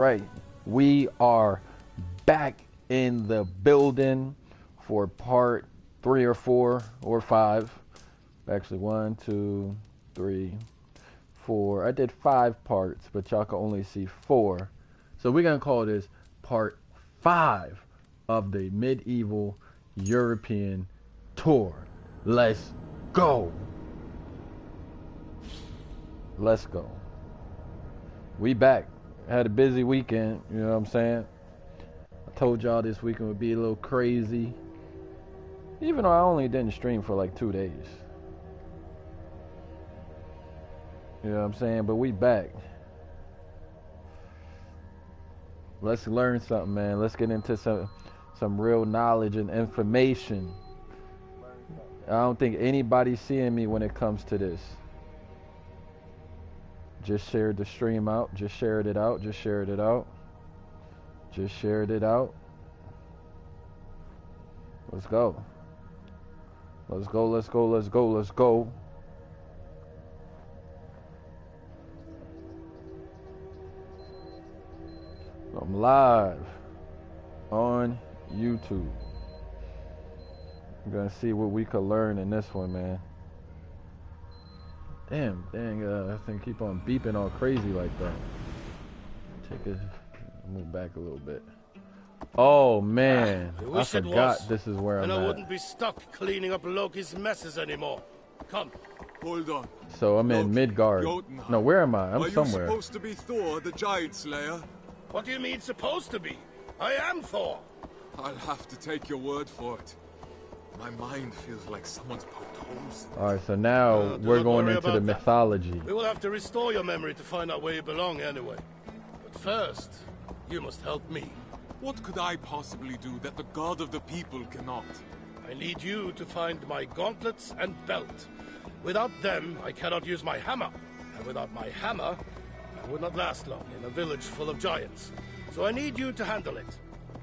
Right. We are back in the building for part 3 or 4 or 5. Actually, 1, 2, 3, 4. I did 5 parts, but y'all can only see 4. So we're going to call this part 5 of the medieval European tour. Let's go. Let's go. We back. Had a busy weekend, you know what I'm saying? I told y'all this weekend would be a little crazy. Even though I only didn't stream for like 2 days. You know what I'm saying? But we back. Let's learn something, man. Let's get into some real knowledge and information. I don't think anybody's seeing me when it comes to this. Just shared the stream out. Just shared it out. Just shared it out. Just shared it out. Let's go. Let's go, let's go, let's go, let's go. I'm live on YouTube. I'm gonna see what we could learn in this one, man. Dang, that thing keep on beeping all crazy like that. Move back a little bit. Oh man, I forgot this is where I'm at. And I wouldn't be stuck cleaning up Loki's messes anymore. Come. Hold on. So I'm in Midgard. Jotunheim. No, where am I? I'm somewhere. Are you supposed to be Thor, the giant slayer? What do you mean supposed to be? I am Thor. I'll have to take your word for it. My mind feels like someone's poked holes. Alright, so now we're going into the mythology. We will have to restore your memory to find out where you belong anyway. But first, you must help me. What could I possibly do that the god of the people cannot? I need you to find my gauntlets and belt. Without them, I cannot use my hammer. And without my hammer, I would not last long in a village full of giants. So I need you to handle it.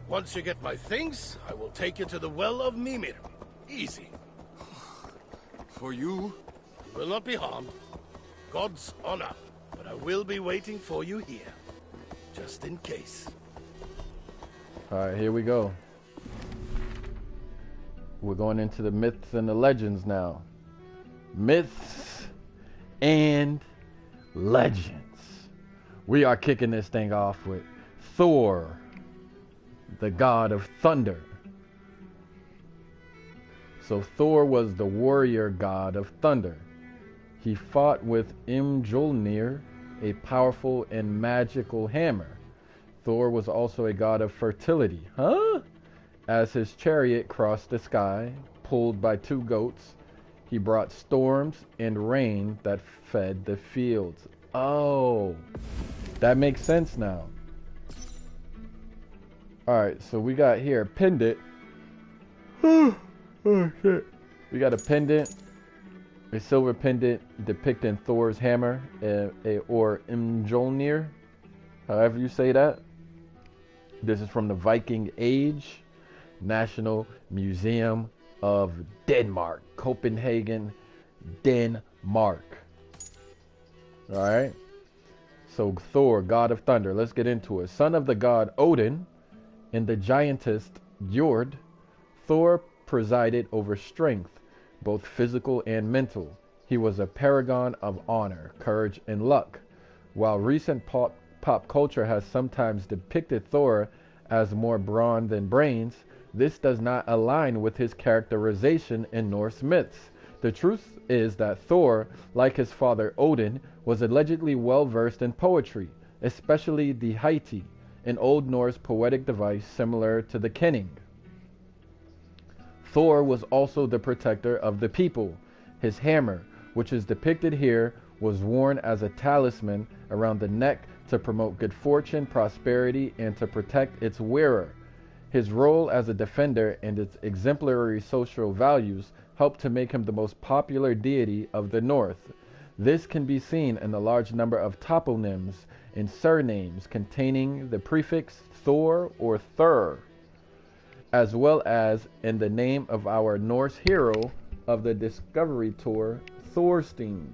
Once you get my things, I will take you to the Well of Mimir. Easy. For you? You will not be harmed. God's honor. But I will be waiting for you here. Just in case. Alright, here we go. We're going into the myths and the legends now. Myths and legends. We are kicking this thing off with Thor, the god of thunder. So Thor was the warrior god of thunder. He fought with Mjolnir, a powerful and magical hammer. Thor was also a god of fertility, as his chariot crossed the sky, pulled by 2 goats. He brought storms and rain that fed the fields. Oh, that makes sense now. Alright, so we got here a pendant. Oh shit. We got a pendant, a silver pendant depicting Thor's hammer, or Mjolnir, however you say that. This is from the Viking Age, National Museum of Denmark, Copenhagen, Denmark. Alright, so Thor, god of thunder, let's get into it. Son of the god Odin and the giantess Jord, Thor presided over strength, both physical and mental. He was a paragon of honor, courage, and luck. While recent pop culture has sometimes depicted Thor as more brawn than brains, this does not align with his characterization in Norse myths. The truth is that Thor, like his father Odin, was allegedly well versed in poetry, especially the Heiti, an Old Norse poetic device similar to the kenning. Thor was also the protector of the people. His hammer, which is depicted here, was worn as a talisman around the neck to promote good fortune, prosperity, and to protect its wearer. His role as a defender and its exemplary social values helped to make him the most popular deity of the North. This can be seen in the large number of toponyms and surnames containing the prefix Thor or Thur, as well as in the name of our Norse hero of the Discovery Tour, Thorstein.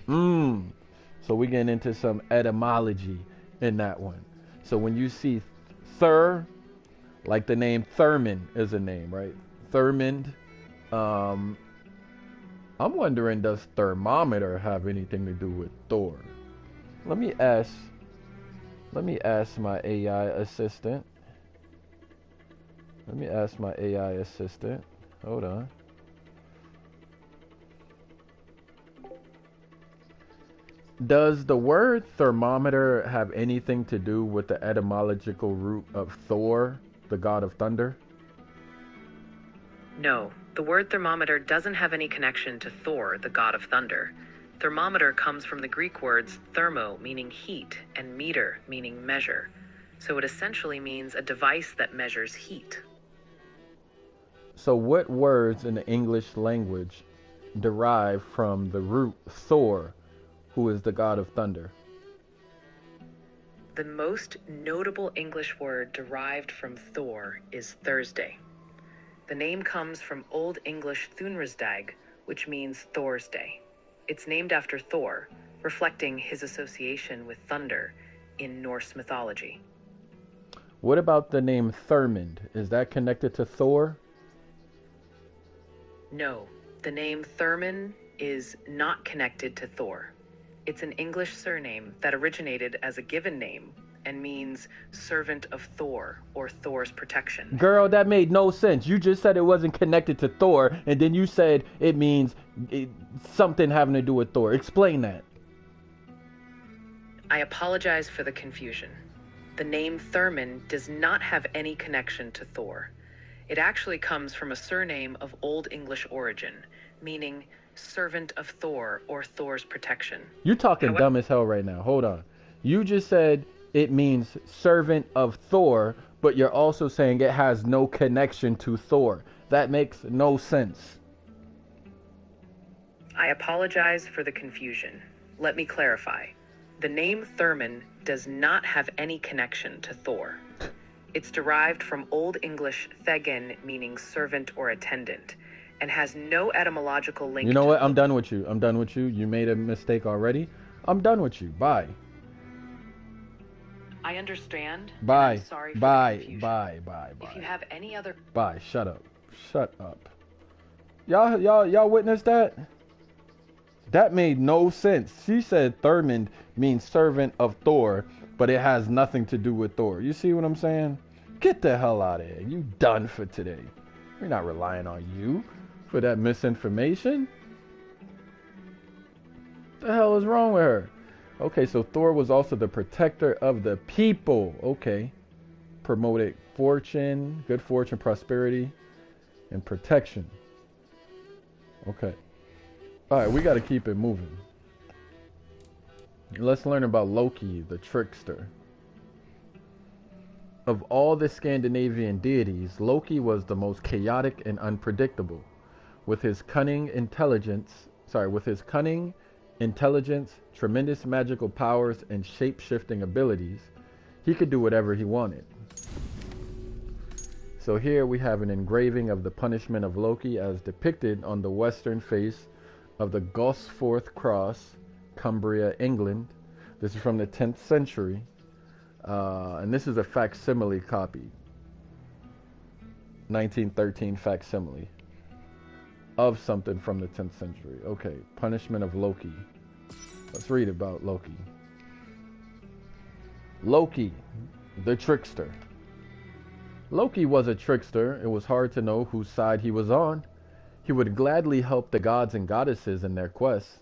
So we getting into some etymology in that one. So when you see Thur, like the name Thurman is a name, right? Thurmond. I'm wondering, does thermometer have anything to do with Thor? Let me ask my AI assistant. Hold on. Does the word thermometer have anything to do with the etymological root of Thor, the god of thunder? No, the word thermometer doesn't have any connection to Thor, the god of thunder. Thermometer comes from the Greek words thermo, meaning heat, and meter, meaning measure. So it essentially means a device that measures heat. So what words in the English language derive from the root Thor, who is the god of thunder? The most notable English word derived from Thor is Thursday. The name comes from Old English Thunrisdag, which means Thor's Day. It's named after Thor, reflecting his association with thunder in Norse mythology. What about the name Thurmond? Is that connected to Thor? No, the name Thurman is not connected to Thor. It's an English surname that originated as a given name and means servant of Thor or Thor's protection. Girl, that made no sense. You just said it wasn't connected to Thor, and then you said it means something having to do with Thor. Explain that. I apologize for the confusion. The name Thurman does not have any connection to Thor. It actually comes from a surname of Old English origin, meaning servant of Thor or Thor's protection. You're talking dumb as hell right now. Hold on. You just said it means servant of Thor, but you're also saying it has no connection to Thor. That makes no sense. I apologize for the confusion. Let me clarify. The name Thurman does not have any connection to Thor. It's derived from Old English thegn, meaning servant or attendant, and has no etymological link. You know what? I'm done with you. You made a mistake already. I'm done with you. Bye. I understand. Bye. I'm sorry for Bye. the confusion. Bye. If you have any other... Bye. Shut up. Y'all witnessed that? That made no sense. She said Thurmond means servant of Thor, but it has nothing to do with Thor. You see what I'm saying? Get the hell out of here. You done for today. We're not relying on you for that misinformation. What the hell is wrong with her? Okay, so Thor was also the protector of the people. Okay. Promoted fortune, good fortune, prosperity, and protection. Okay. All right, we got to keep it moving. Let's learn about Loki, the trickster. Of all the Scandinavian deities, Loki was the most chaotic and unpredictable. With his cunning intelligence, tremendous magical powers, and shape-shifting abilities, he could do whatever he wanted. So here we have an engraving of the punishment of Loki as depicted on the western face of the Gosforth Cross, Cumbria, England. This is from the 10th century. And this is a facsimile copy. 1913 facsimile of something from the 10th century. Okay, punishment of Loki. Let's read about Loki. Loki, the trickster. Loki was a trickster. It was hard to know whose side he was on. He would gladly help the gods and goddesses in their quests,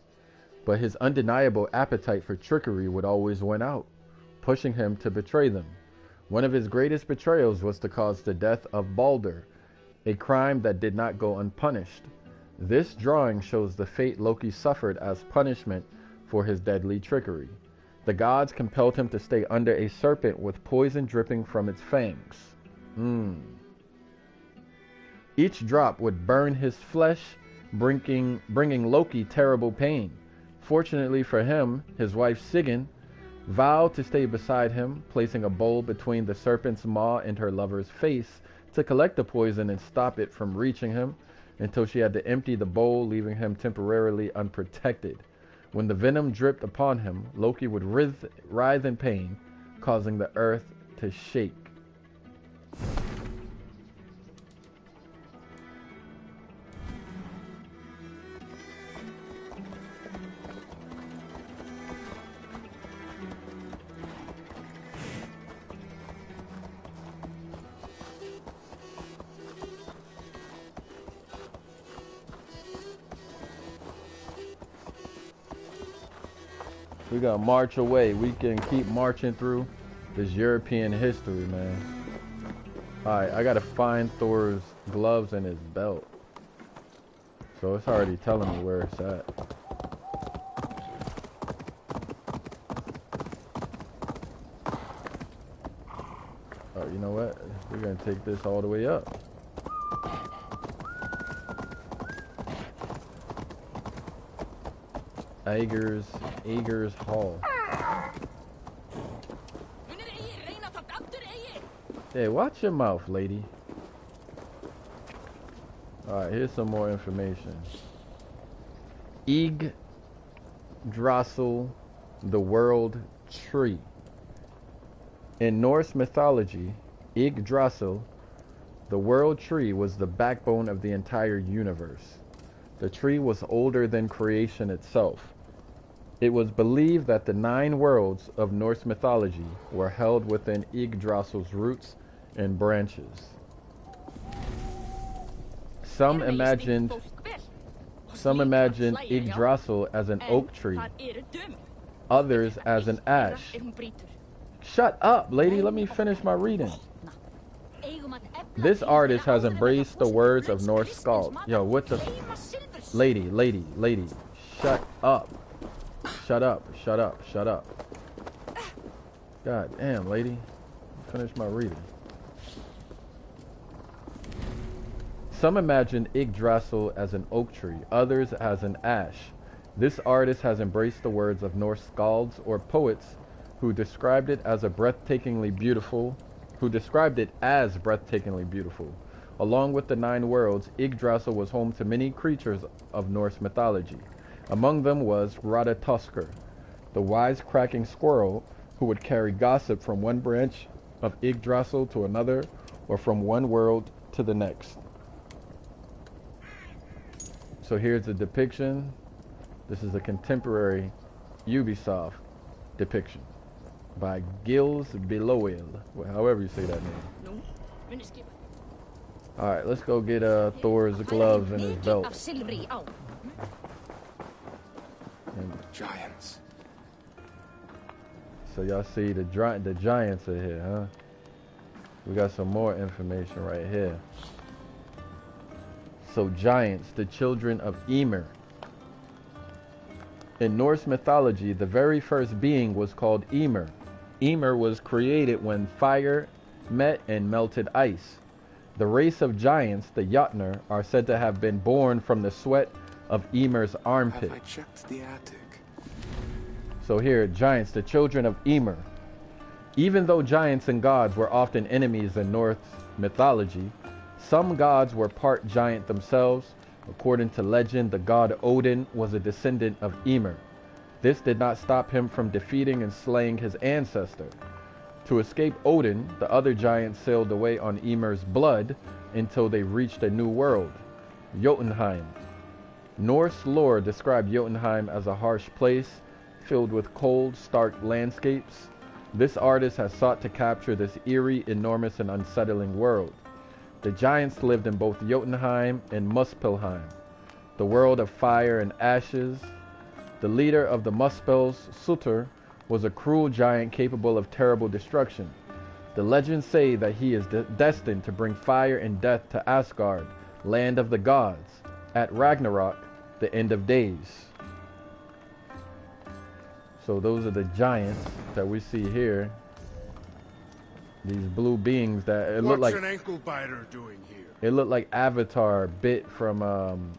but his undeniable appetite for trickery would always win out, pushing him to betray them. One of his greatest betrayals was to cause the death of Balder, a crime that did not go unpunished. This drawing shows the fate Loki suffered as punishment for his deadly trickery. The gods compelled him to stay under a serpent with poison dripping from its fangs. Each drop would burn his flesh, bringing Loki terrible pain. Fortunately for him, his wife Sigyn vowed to stay beside him, placing a bowl between the serpent's maw and her lover's face to collect the poison and stop it from reaching him until she had to empty the bowl, leaving him temporarily unprotected. When the venom dripped upon him, Loki would writhe in pain, causing the earth to shake. We gotta march away. We can keep marching through this European history, man. Alright, I gotta find Thor's gloves and his belt. So it's already telling me where it's at. Oh, you know what? We're gonna take this all the way up. Ager's Hall. Hey, watch your mouth, lady. Alright, here's some more information. Yggdrasil, the world tree. In Norse mythology, Yggdrasil, the world tree, was the backbone of the entire universe. The tree was older than creation itself. It was believed that the 9 worlds of Norse mythology were held within Yggdrasil's roots and branches. Some imagined Yggdrasil as an oak tree, others as an ash. Shut up, lady, let me finish my reading. This artist has embraced the words of Norse skalds. Yo, what the... Lady, shut up. Shut up. God damn, lady. Finish my reading. Some imagined Yggdrasil as an oak tree, others as an ash. This artist has embraced the words of Norse skalds or poets who described it as breathtakingly beautiful. Along with the 9 worlds, Yggdrasil was home to many creatures of Norse mythology. Among them was Ratatoskr, the wise-cracking squirrel who would carry gossip from one branch of Yggdrasil to another, or from one world to the next. So here's a depiction. This is a contemporary Ubisoft depiction by Gilles Beloil, however you say that name. Alright, let's go get Thor's gloves and his belt. And Giants. so y'all see the giants are here, huh? We got some more information right here. So giants, the children of Ymir. In Norse mythology, the very first being was called Ymir. Ymir was created when fire met and melted ice. The race of giants, the Jotnar, are said to have been born from the sweat of Ymir's armpit. Have I checked the attic? So here, giants, the children of Ymir. Even though giants and gods were often enemies in Norse mythology, some gods were part giant themselves. According to legend, the god Odin was a descendant of Ymir. This did not stop him from defeating and slaying his ancestor. To escape Odin, the other giants sailed away on Ymir's blood until they reached a new world, Jotunheim. Norse lore described Jotunheim as a harsh place, filled with cold, stark landscapes. This artist has sought to capture this eerie, enormous, and unsettling world. The giants lived in both Jotunheim and Muspelheim, the world of fire and ashes. The leader of the Muspels, Surtur, was a cruel giant capable of terrible destruction. The legends say that he is destined to bring fire and death to Asgard, land of the gods, at Ragnarok, the end of days. So those are the giants that we see here. These blue beings that it looked like. What's an ankle biter doing here? It looked like Avatar bit from,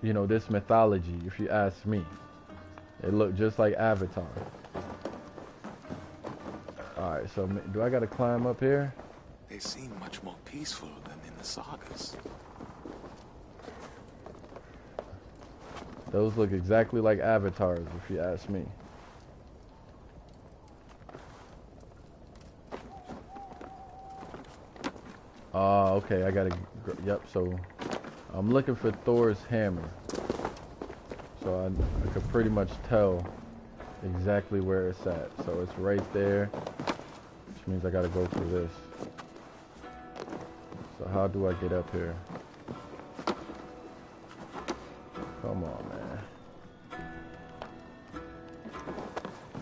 you know, this mythology. If you ask me, it looked just like Avatar. All right, so do I gotta climb up here? They seem much more peaceful than in the sagas. Those look exactly like avatars, if you ask me. Okay, I gotta, yep, so I'm looking for Thor's hammer. So I could pretty much tell exactly where it's at. So it's right there, which means I gotta go through this. So how do I get up here? Come on, man.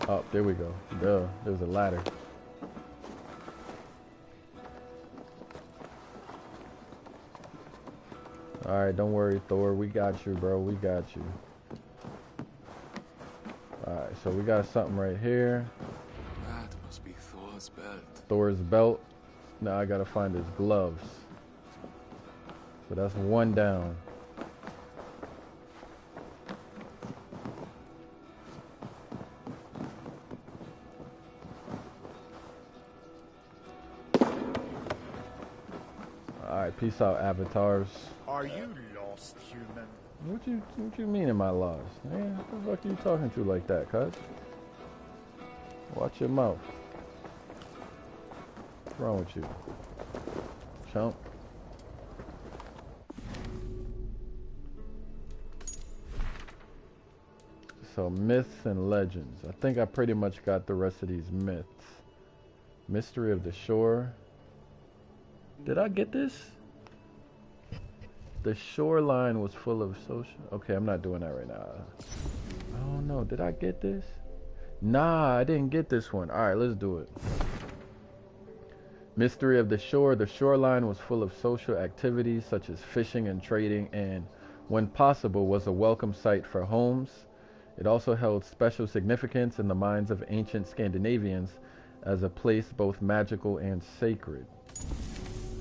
Oh, there we go. Duh, there's a ladder. Alright, don't worry, Thor. We got you, bro. We got you. Alright, so we got something right here. That must be Thor's belt. Thor's belt. Now I gotta find his gloves. So that's one down. Alright, peace out, avatars. Are you lost, human? What you mean am I lost? Man, what the fuck are you talking to like that, cuz? Watch your mouth. What's wrong with you? Chump. So myths and legends. I think I pretty much got the rest of these myths. Mystery of the shore. Did I get this? The shoreline was full of social... Okay, I'm not doing that right now. I don't know. Did I get this? Nah, I didn't get this one. Alright, let's do it. Mystery of the shore. The shoreline was full of social activities such as fishing and trading, and when possible was a welcome site for homes. It also held special significance in the minds of ancient Scandinavians as a place both magical and sacred.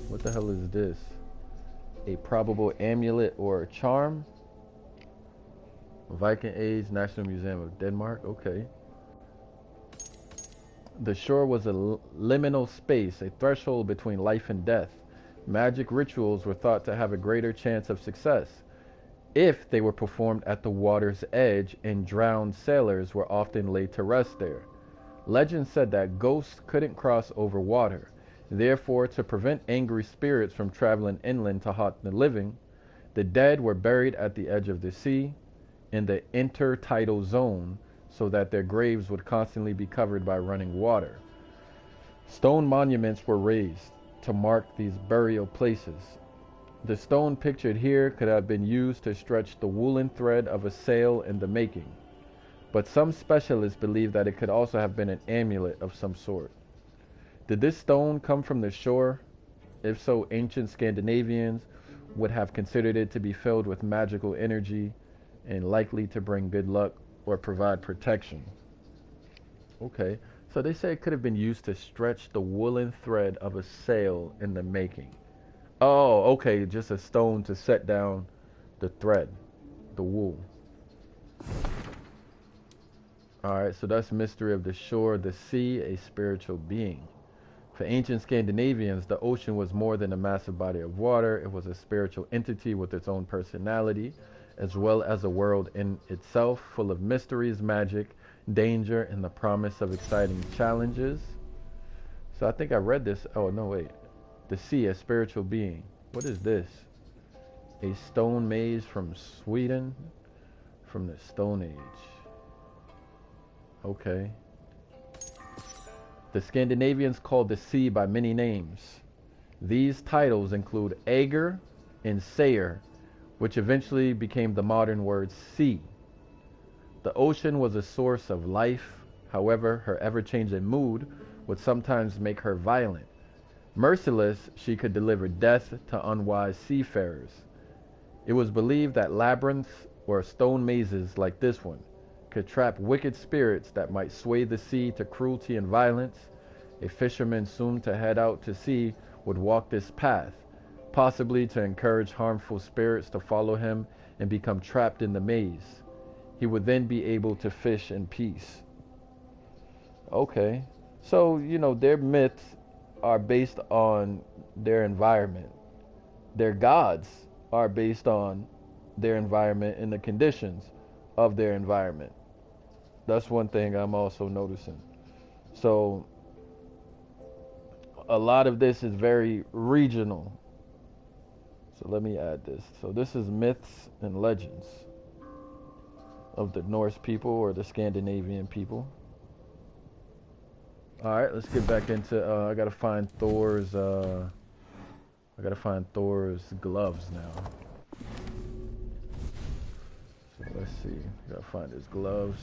What the hell is this? A probable amulet or charm? Viking Age, National Museum of Denmark. Okay. The shore was a liminal space, a threshold between life and death. Magic rituals were thought to have a greater chance of success if they were performed at the water's edge, and drowned sailors were often laid to rest there. Legend said that ghosts couldn't cross over water. Therefore, to prevent angry spirits from traveling inland to haunt the living, the dead were buried at the edge of the sea in the intertidal zone so that their graves would constantly be covered by running water. Stone monuments were raised to mark these burial places. The stone pictured here could have been used to stretch the woolen thread of a sail in the making, but some specialists believe that it could also have been an amulet of some sort. Did this stone come from the shore? If so, ancient Scandinavians would have considered it to be filled with magical energy and likely to bring good luck or provide protection. Okay, so they say it could have been used to stretch the woolen thread of a sail in the making. Oh, okay, just a stone to set down the thread, the wool. Alright, so that's mystery of the shore, the sea, a spiritual being. For ancient Scandinavians, the ocean was more than a massive body of water. It was a spiritual entity with its own personality, as well as a world in itself, full of mysteries, magic, danger, and the promise of exciting challenges. So I think I read this. Oh, no, wait. The sea, a spiritual being. What is this? A stone maze from Sweden, from the Stone Age. Okay. The Scandinavians called the sea by many names. These titles include Aegir and Sayer, which eventually became the modern word sea. The ocean was a source of life. However, her ever-changing mood would sometimes make her violent. Merciless, she could deliver death to unwise seafarers. It was believed that labyrinths or stone mazes like this one could trap wicked spirits that might sway the sea to cruelty and violence. A fisherman soon to head out to sea would walk this path, possibly to encourage harmful spirits to follow him and become trapped in the maze. He would then be able to fish in peace. Okay, so, you know, their myths are based on their environment. Their gods are based on their environment and the conditions of their environment. That's one thing I'm also noticing. So, a lot of this is very regional. So let me add this. So this is myths and legends of the Norse people or the Scandinavian people. All right, let's get back into. I gotta find Thor's. Gloves now. So let's see. Gotta find his gloves.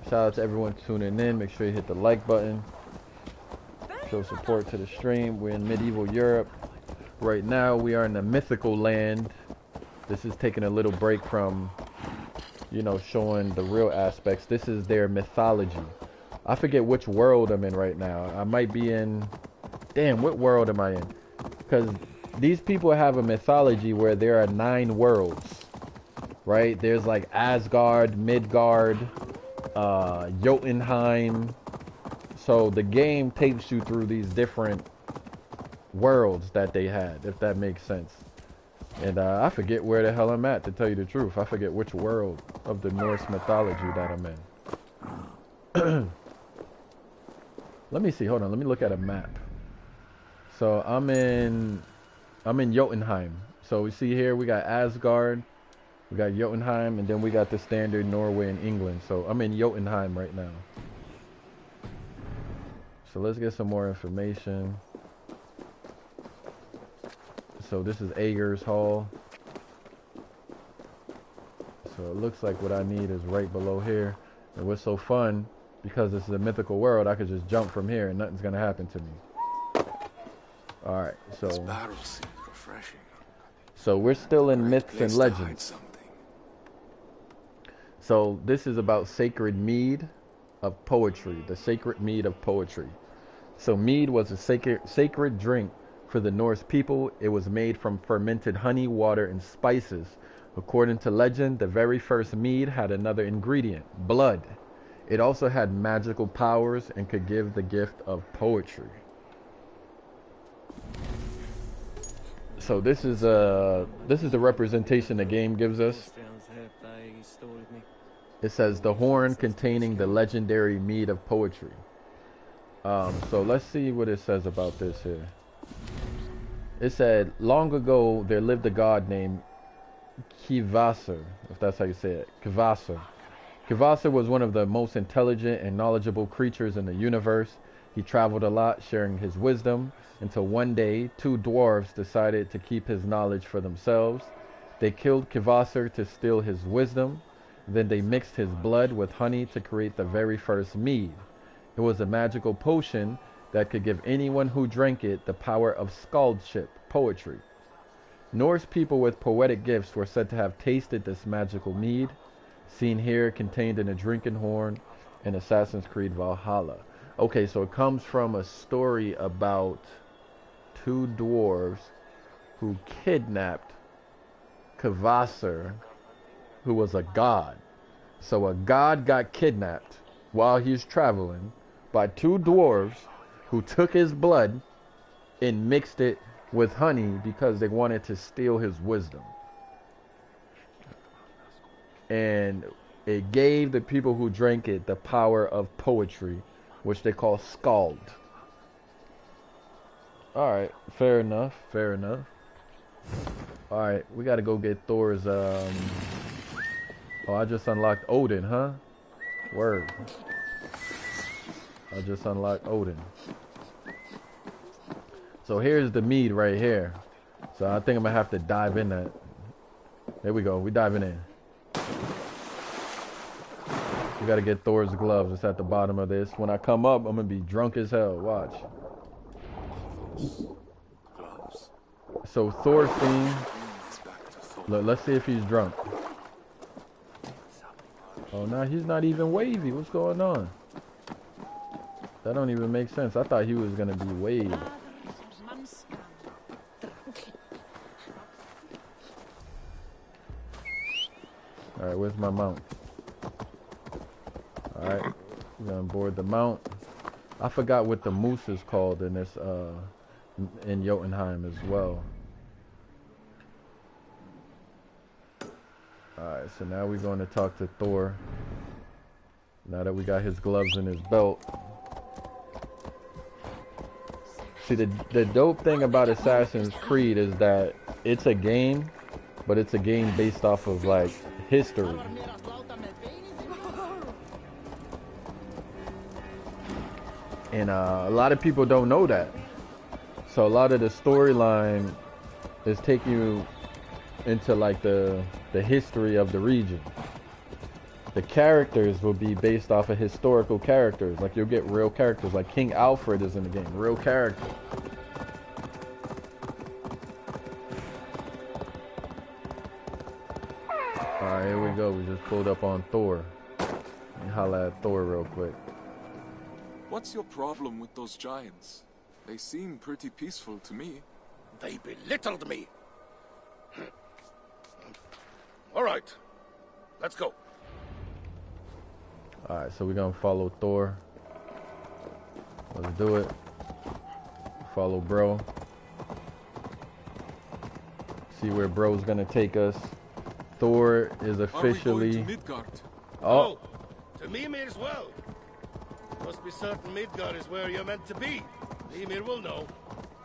Shout out to everyone tuning in. Make sure you hit the like button. Show support to the stream. We're in medieval Europe. Right now we are in the mythical land. This is taking a little break from, you know, showing the real aspects. This is their mythology. I forget which world I'm in right now. I might be in... Damn, what world am I in? Because these people have a mythology where there are 9 worlds. Right? There's like Asgard, Midgard, Jotunheim. So the game takes you through these different worlds that they had, if that makes sense. And I forget where the hell I'm at, to tell you the truth. I forget which world of the Norse mythology that I'm in. Let me see, hold on, let me look at a map. So I'm in Jotunheim. So we see here we got Asgard, we got Jotunheim, and then we got the standard Norway and England. So I'm in Jotunheim right now. So let's get some more information. So this is Ager's Hall. So it looks like what I need is right below here. And what's so fun, because this is a mythical world, I could just jump from here and nothing's gonna happen to me. Alright, so This battle seems refreshing. So we're still in myths and legends. So this is about sacred mead of poetry, the sacred mead of poetry. So mead was a sacred drink for the Norse people. It was made from fermented honey, water, and spices. According to legend, the very first mead had another ingredient, blood. It also had magical powers and could give the gift of poetry. So this is the representation the game gives us. It says the horn containing the legendary mead of poetry. So let's see what it says about this here. It said, long ago there lived a god named Kvasir, if that's how you say it, Kvasir. Kvasir was one of the most intelligent and knowledgeable creatures in the universe. He traveled a lot, sharing his wisdom, until one day, 2 dwarves decided to keep his knowledge for themselves. They killed Kvasir to steal his wisdom. Then they mixed his blood with honey to create the very first mead. It was a magical potion that could give anyone who drank it the power of skaldship, poetry. Norse people with poetic gifts were said to have tasted this magical mead, seen here contained in a drinking horn in Assassin's Creed Valhalla. Okay, so it comes from a story about 2 dwarves who kidnapped Kvasir, who was a god. So a god got kidnapped while he's traveling by 2 dwarves who took his blood and mixed it with honey because they wanted to steal his wisdom. And it gave the people who drank it the power of poetry, which they call skald. Alright, fair enough, fair enough. Alright, we gotta go get Thor's, Oh, I just unlocked Odin, huh? Word. I just unlocked Odin. So here's the mead right here. So I think I'm gonna have to dive in that. There we go, we diving in. We gotta get Thor's gloves. It's at the bottom of this. When I come up, I'm gonna be drunk as hell. Watch. Gloves. So Thor's theme. Look, let's see if he's drunk. Oh, no, he's not even wavy. What's going on? That don't even make sense. I thought he was gonna be wavy. All right, where's my mount? All right, we're gonna board the mount. I forgot what the moose is called in this, in Jotunheim as well. Alright, so now we're going to talk to Thor. Now that we got his gloves and his belt. See, the dope thing about Assassin's Creed is that it's a game, but it's a game based off of, like, history. And a lot of people don't know that. So a lot of the storyline is taking you into, like, the history of the region. The characters will be based off of historical characters. Like, you'll get real characters. Like King Alfred is in the game. Real character. Alright, here we go. We just pulled up on Thor. Let me holla at Thor real quick. What's your problem with those giants? They seem pretty peaceful to me. They belittled me. All right, let's go. Alright, so we're gonna follow Thor. Let's do it. Follow bro. See where bro's gonna take us. Thor is officially... Are we going to Midgard? Oh, to Mimir as well. Must be certain Midgard is where you're meant to be. Mimir will know.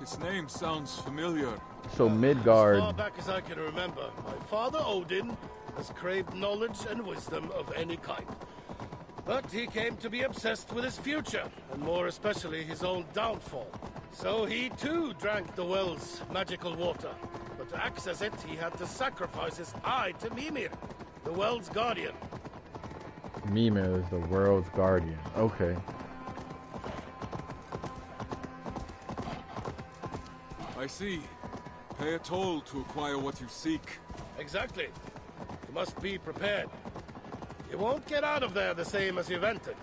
His name sounds familiar. So Midgard... As far back as I can remember, my father Odin has craved knowledge and wisdom of any kind. But he came to be obsessed with his future, and more especially his own downfall. So he too drank the well's magical water. But to access it, he had to sacrifice his eye to Mimir, the well's guardian. Mimir is the world's guardian. Okay. I see. Pay a toll to acquire what you seek. Exactly. You must be prepared. You won't get out of there the same as you've entered.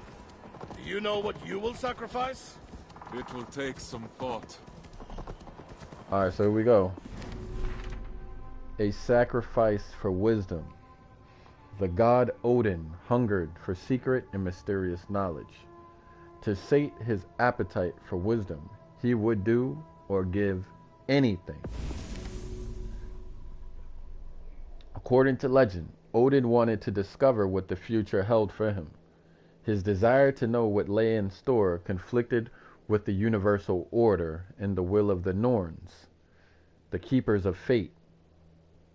Do you know what you will sacrifice? It will take some thought. Alright, so here we go. A sacrifice for wisdom. The god Odin hungered for secret and mysterious knowledge. To sate his appetite for wisdom, he would do or give anything. According to legend, Odin wanted to discover what the future held for him. His desire to know what lay in store conflicted with the universal order and the will of the Norns, the keepers of fate.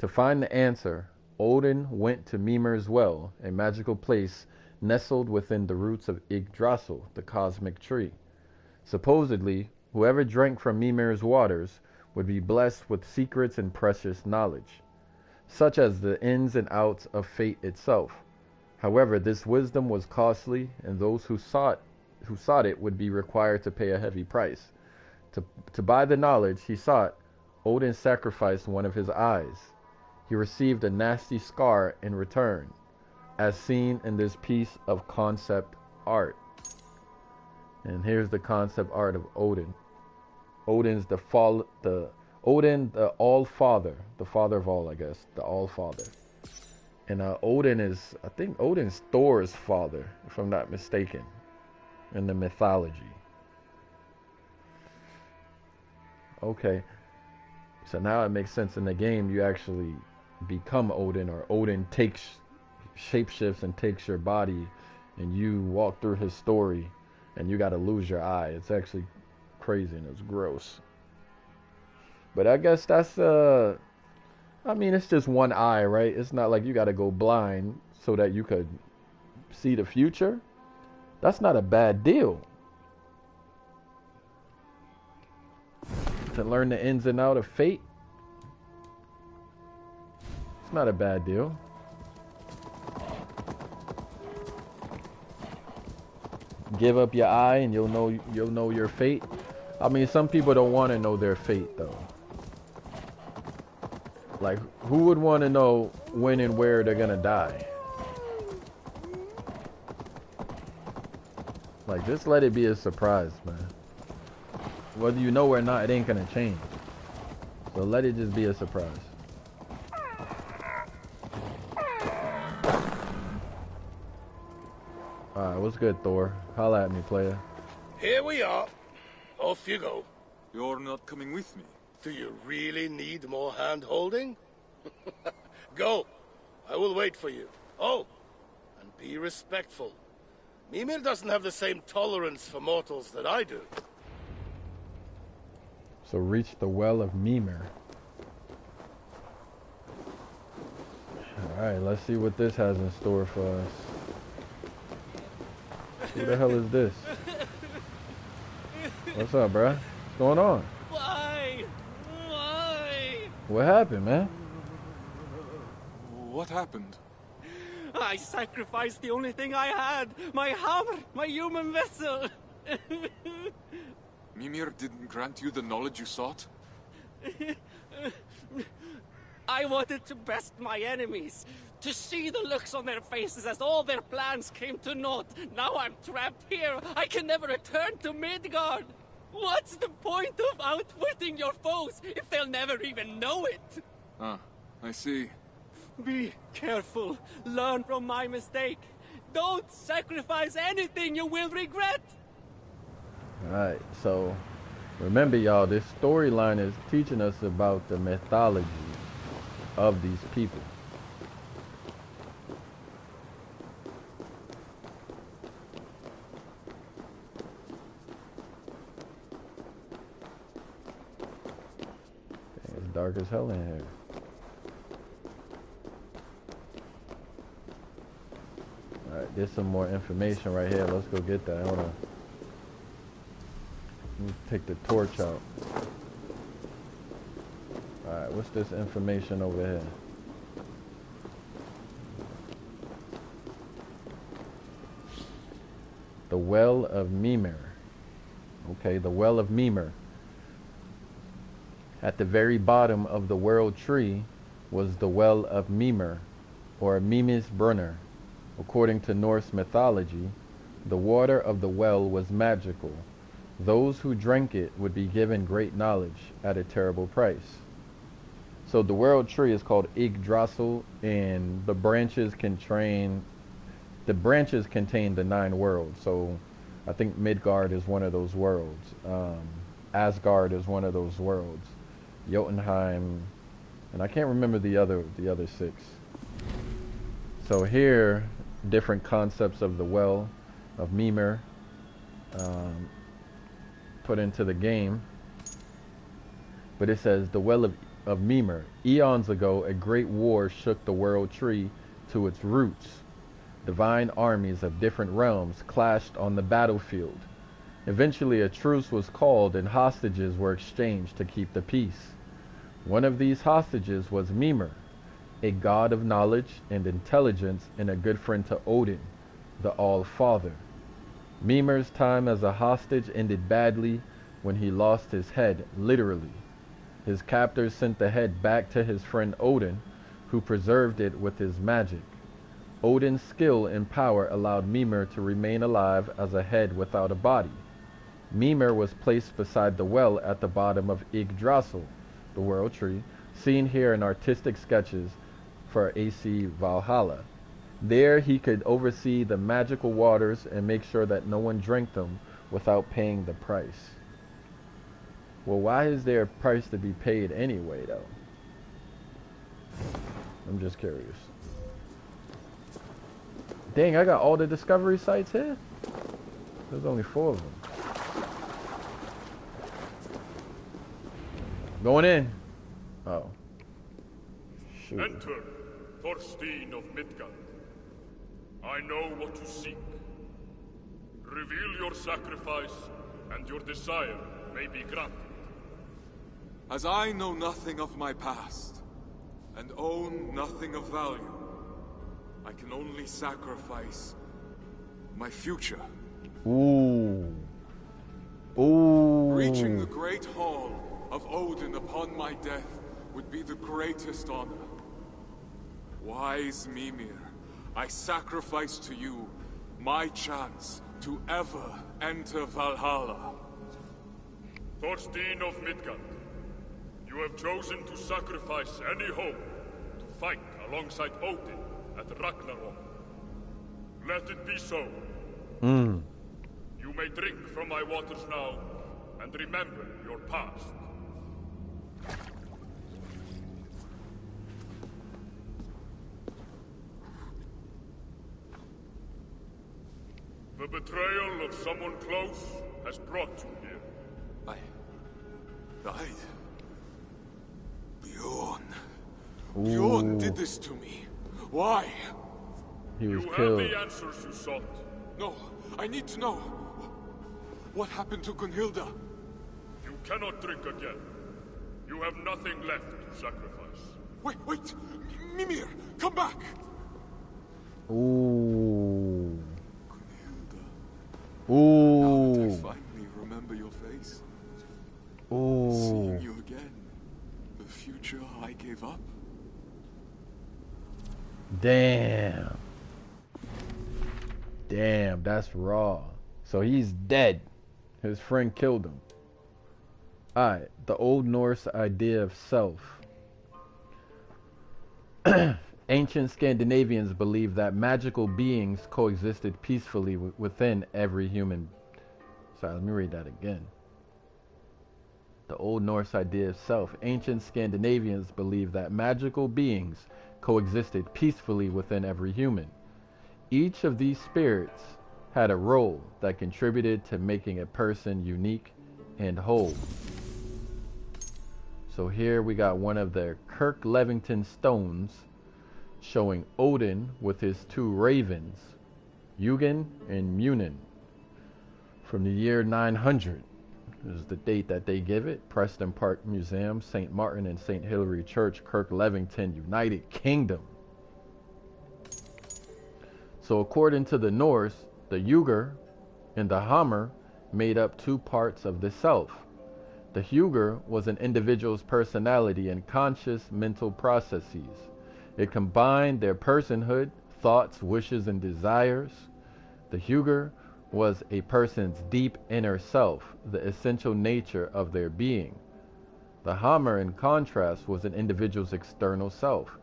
To find the answer, Odin went to Mimir's well, a magical place nestled within the roots of Yggdrasil, the cosmic tree. Supposedly, whoever drank from Mimir's waters would be blessed with secrets and precious knowledge, such as the ins and outs of fate itself. However, this wisdom was costly, and those who sought it would be required to pay a heavy price. To buy the knowledge he sought, Odin sacrificed one of his eyes. He received a nasty scar in return, as seen in this piece of concept art. And here's the concept art of Odin. Odin the All-father, the father of all, I guess, the All-father. And Odin is, I think Odin's Thor's father, if I'm not mistaken, in the mythology. Okay, so now it makes sense. In the game, you actually become Odin, or Odin shapeshifts and takes your body, and you walk through his story, and you got to lose your eye. It's actually crazy and it's gross. But I guess that's I mean, it's just one eye, right? It's not like you got to go blind so that you could see the future. That's not a bad deal. To learn the ins and outs of fate, it's not a bad deal. Give up your eye and you'll know your fate. I mean, some people don't want to know their fate though. Like, who would want to know when and where they're gonna die? Like, just let it be a surprise, man. Whether you know or not, it ain't gonna change. So let it just be a surprise. Alright, what's good, Thor? Holla at me, player. Here we are. Off you go. You're not coming with me. Do you really need more hand-holding? Go. I will wait for you. Oh, and be respectful. Mimir doesn't have the same tolerance for mortals that I do. So reach the well of Mimir. Alright, let's see what this has in store for us. Who the hell is this? What's up, bruh? What's going on? Why? Why? What happened, man? What happened? I sacrificed the only thing I had. My hammer, my human vessel. Mimir didn't grant you the knowledge you sought? I wanted to best my enemies. To see the looks on their faces as all their plans came to naught. Now I'm trapped here. I can never return to Midgard. What's the point of outwitting your foes if they'll never even know it? Ah, I see. Be careful. Learn from my mistake. Don't sacrifice anything you will regret. Alright, so remember y'all, this storyline is teaching us about the mythology of these people. Dang, it's dark as hell in here. Alright, there's some more information right here. Let's go get that. Let me take the torch out. Alright, what's this information over here? The Well of Mimir. Okay, the Well of Mimir. At the very bottom of the world tree was the Well of Mimir, or Mimir's Brunner. According to Norse mythology, the water of the well was magical. Those who drank it would be given great knowledge at a terrible price. So the world tree is called Yggdrasil, and the branches contain the 9 worlds. So I think Midgard is one of those worlds. Asgard is one of those worlds. Jotunheim, and I can't remember the other 6. So here, different concepts of the Well of Mimir put into the game. But it says, the Well of Mimir. Eons ago, a great war shook the world tree to its roots. Divine armies of different realms clashed on the battlefield. Eventually, a truce was called and hostages were exchanged to keep the peace. One of these hostages was Mimir, a god of knowledge and intelligence and a good friend to Odin, the All-father. Mimir's time as a hostage ended badly when he lost his head, literally. His captors sent the head back to his friend Odin, who preserved it with his magic. Odin's skill and power allowed Mimir to remain alive as a head without a body. Mimir was placed beside the well at the bottom of Yggdrasil, the world tree, seen here in artistic sketches for AC Valhalla. There he could oversee the magical waters and make sure that no one drank them without paying the price. Well, why is there a price to be paid anyway, though? I'm just curious. Dang, I got all the discovery sites here? There's only 4 of them. Going in. Oh. Shoot. Enter, Thorstein of Midgard. I know what you seek. Reveal your sacrifice, and your desire may be granted. As I know nothing of my past, and own nothing of value, I can only sacrifice my future. Ooh. Ooh. Reaching the great hall of Odin upon my death would be the greatest honor. Wise Mimir, I sacrifice to you my chance to ever enter Valhalla. Thorstein of Midgard, you have chosen to sacrifice any hope to fight alongside Odin at Ragnarok. Let it be so. You may drink from my waters now, and remember your past. The betrayal of someone close has brought you here. I died. Bjorn. Bjorn did this to me. Why? He was You killed. have the answers you sought. No, I need to know. What happened to Gunhilda? You cannot drink again. You have nothing left to sacrifice. Wait! Mimir, come back! Ooh. Gunhilda. Ooh. How did I finally remember your face? Ooh. Seeing you again. The future I gave up. Damn. Damn, that's raw. So he's dead. His friend killed him. Alright, the Old Norse idea of self. Ancient Scandinavians believed that magical beings coexisted peacefully within every human. Sorry, let me read that again. The Old Norse idea of self. Ancient Scandinavians believed that magical beings coexisted peacefully within every human. Each of these spirits had a role that contributed to making a person unique and whole. So here we got one of the Kirk-Levington stones showing Odin with his two ravens, Hugin and Munin, from the year 900. This is the date that they give it. Preston Park Museum, St. Martin and St. Hilary Church, Kirk-Levington, United Kingdom. So according to the Norse, the Hugr and the Hamr made up two parts of the self. The Hugr was an individual's personality and conscious mental processes. It combined their personhood, thoughts, wishes, and desires. The Hugr was a person's deep inner self, the essential nature of their being. The Hamr, in contrast, was an individual's external self.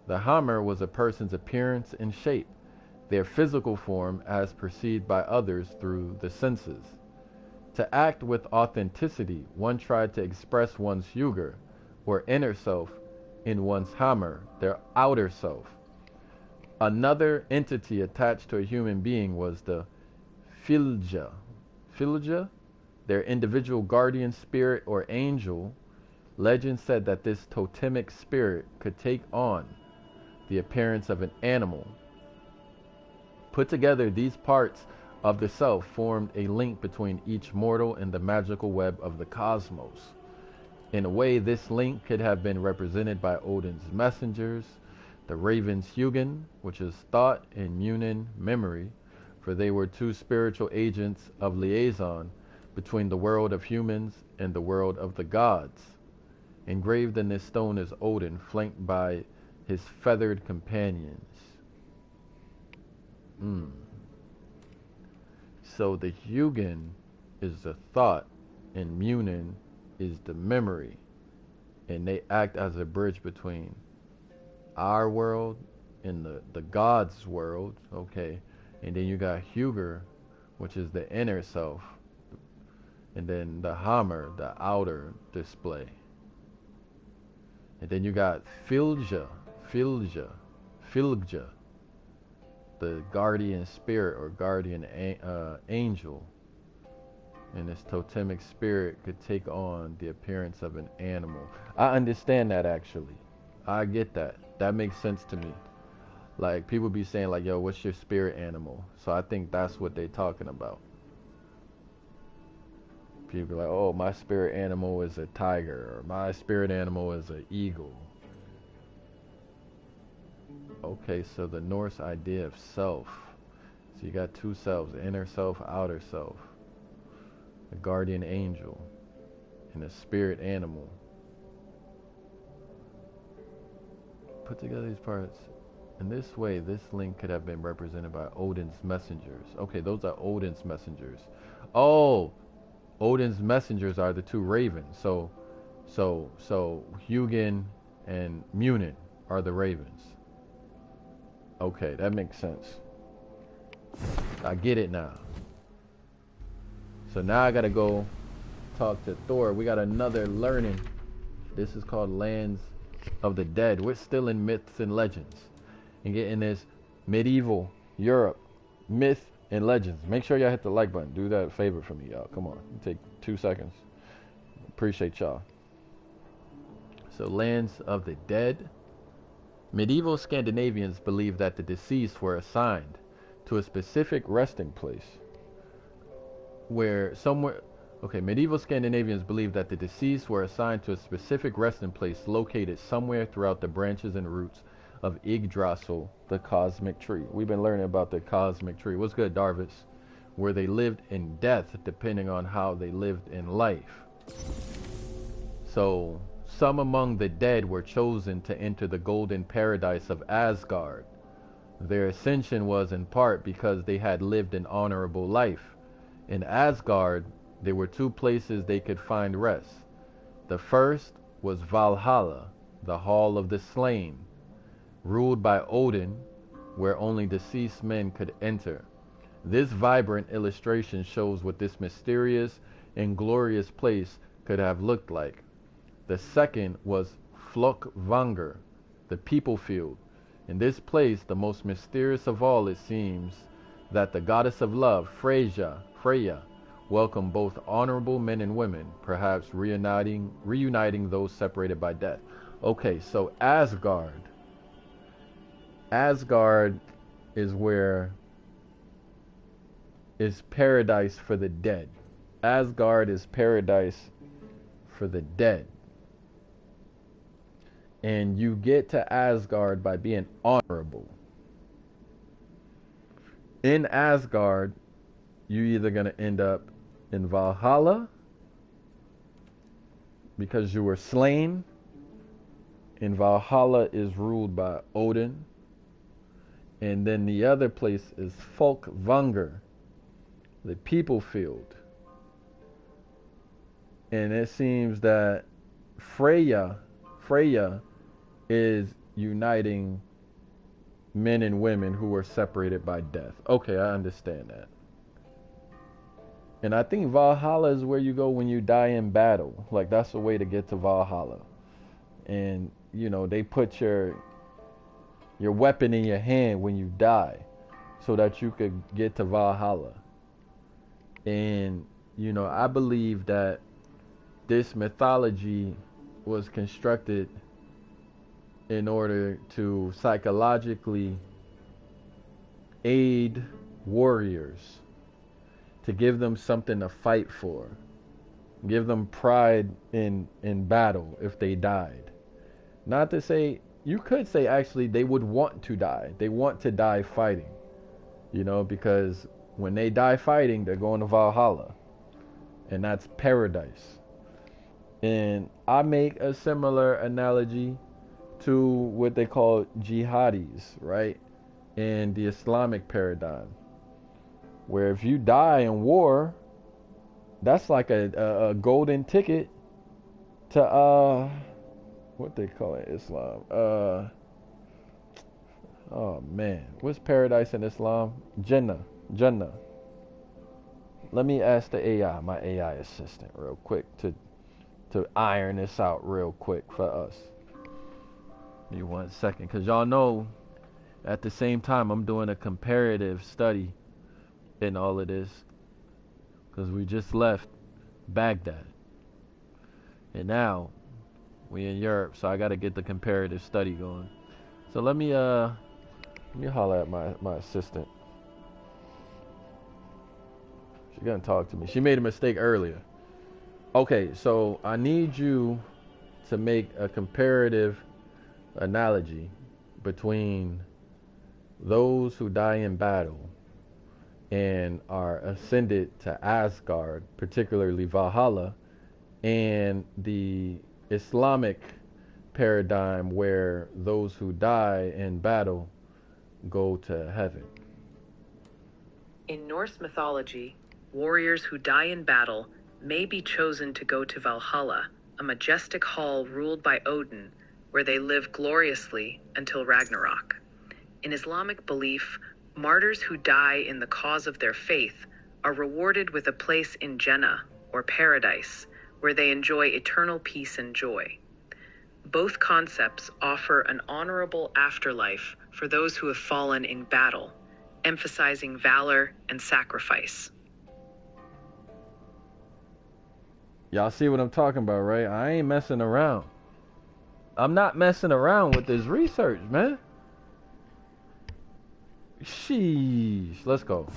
The Hamr was a person's appearance and shape, their physical form as perceived by others through the senses. To act with authenticity, one tried to express one's Hugr, or inner self, in one's Hamr, their outer self. Another entity attached to a human being was the Freyja. Freyja, their individual guardian spirit or angel. Legend said that this totemic spirit could take on the appearance of an animal. Put together, these parts of the self formed a link between each mortal and the magical web of the cosmos. In a way, this link could have been represented by Odin's messengers, the ravens Hugin, which is thought, and Munin, memory, for they were two spiritual agents of liaison between the world of humans and the world of the gods. Engraved in this stone is Odin, flanked by his feathered companions. So the Hugin is the thought, and Munin is the memory, and they act as a bridge between our world and the gods' world. Okay, and then you got Hugr, which is the inner self, and then the Hamr, the outer display, and then you got Freyja, the guardian spirit or guardian angel. And this totemic spirit could take on the appearance of an animal. I understand that, actually. I get that. That makes sense to me. Like, people be saying like, yo, what's your spirit animal? So I think that's what they're talking about. People are like, oh, my spirit animal is a tiger, or my spirit animal is an eagle. Okay, so the Norse idea of self. So you got two selves, inner self, outer self. A guardian angel and a spirit animal. Put together these parts. In this way, this link could have been represented by Odin's messengers. Okay, those are Odin's messengers. Oh, Odin's messengers are the two ravens. So Hugin and Munin are the ravens. Okay, that makes sense. I get it now. So now I gotta go talk to Thor. We got another learning. This is called Lands of the Dead. We're still in myths and legends, and getting this medieval Europe myth in Legends. Make sure y'all hit the like button. Do that favor for me, y'all. Come on. Take 2 seconds. Appreciate y'all. So, lands of the dead. Medieval Scandinavians believed that the deceased were assigned to a specific resting place medieval Scandinavians believed that the deceased were assigned to a specific resting place located somewhere throughout the branches and roots of Yggdrasil, the cosmic tree. We've been learning about the cosmic tree. What's good, Darvis? Where they lived in death depending on how they lived in life. So, some among the dead were chosen to enter the golden paradise of Asgard. Their ascension was in part because they had lived an honorable life. In Asgard, there were 2 places they could find rest. The first was Valhalla, the Hall of the Slain, ruled by Odin, where only deceased men could enter. This vibrant illustration shows what this mysterious and glorious place could have looked like. The second was Flokvanger, the people field. In this place, the most mysterious of all, it seems that the goddess of love, Freyja, welcomed both honorable men and women, perhaps reuniting those separated by death. Okay, so Asgard is where is paradise for the dead. Asgard is paradise for the dead. And you get to Asgard by being honorable. In Asgard, you're either going to end up in Valhalla because you were slain. And Valhalla is ruled by Odin. And then the other place is Folkvanger, the people field. And it seems that Freyja is uniting men and women who were separated by death. Okay, I understand that. And I think Valhalla is where you go when you die in battle. Like, that's the way to get to Valhalla. And, you know, they put your weapon in your hand when you die so that you could get to Valhalla. And, you know, I believe that this mythology was constructed in order to psychologically aid warriors, to give them something to fight for, give them pride in battle if they died. Not to say, you could say actually they would want to die. They want to die fighting, you know, because when they die fighting, they're going to Valhalla, and that's paradise. And I make a similar analogy to what they call jihadis, right? In the Islamic paradigm, where if you die in war, that's like a golden ticket to what they call it, Islam. Oh man, what's paradise in Islam? Jannah. Let me ask the AI, my AI assistant, real quick to iron this out real quick for us. Give me 1 second, because y'all know at the same time I'm doing a comparative study in all of this, because we just left Baghdad and now we in Europe, so I got to get the comparative study going. So let me holler at my assistant. She's gonna talk to me. She made a mistake earlier. Okay, so I need you to make a comparative analogy between those who die in battle and are ascended to Asgard, particularly Valhalla, and the Islamic paradigm where those who die in battle go to heaven. In Norse mythology, warriors who die in battle may be chosen to go to Valhalla, a majestic hall ruled by Odin, where they live gloriously until Ragnarok. In Islamic belief, martyrs who die in the cause of their faith are rewarded with a place in Jannah, or paradise, where they enjoy eternal peace and joy. Both concepts offer an honorable afterlife for those who have fallen in battle, emphasizing valor and sacrifice. Y'all see what I'm talking about, right? I ain't messing around. I'm not messing around with this research, man. Sheesh. Let's go.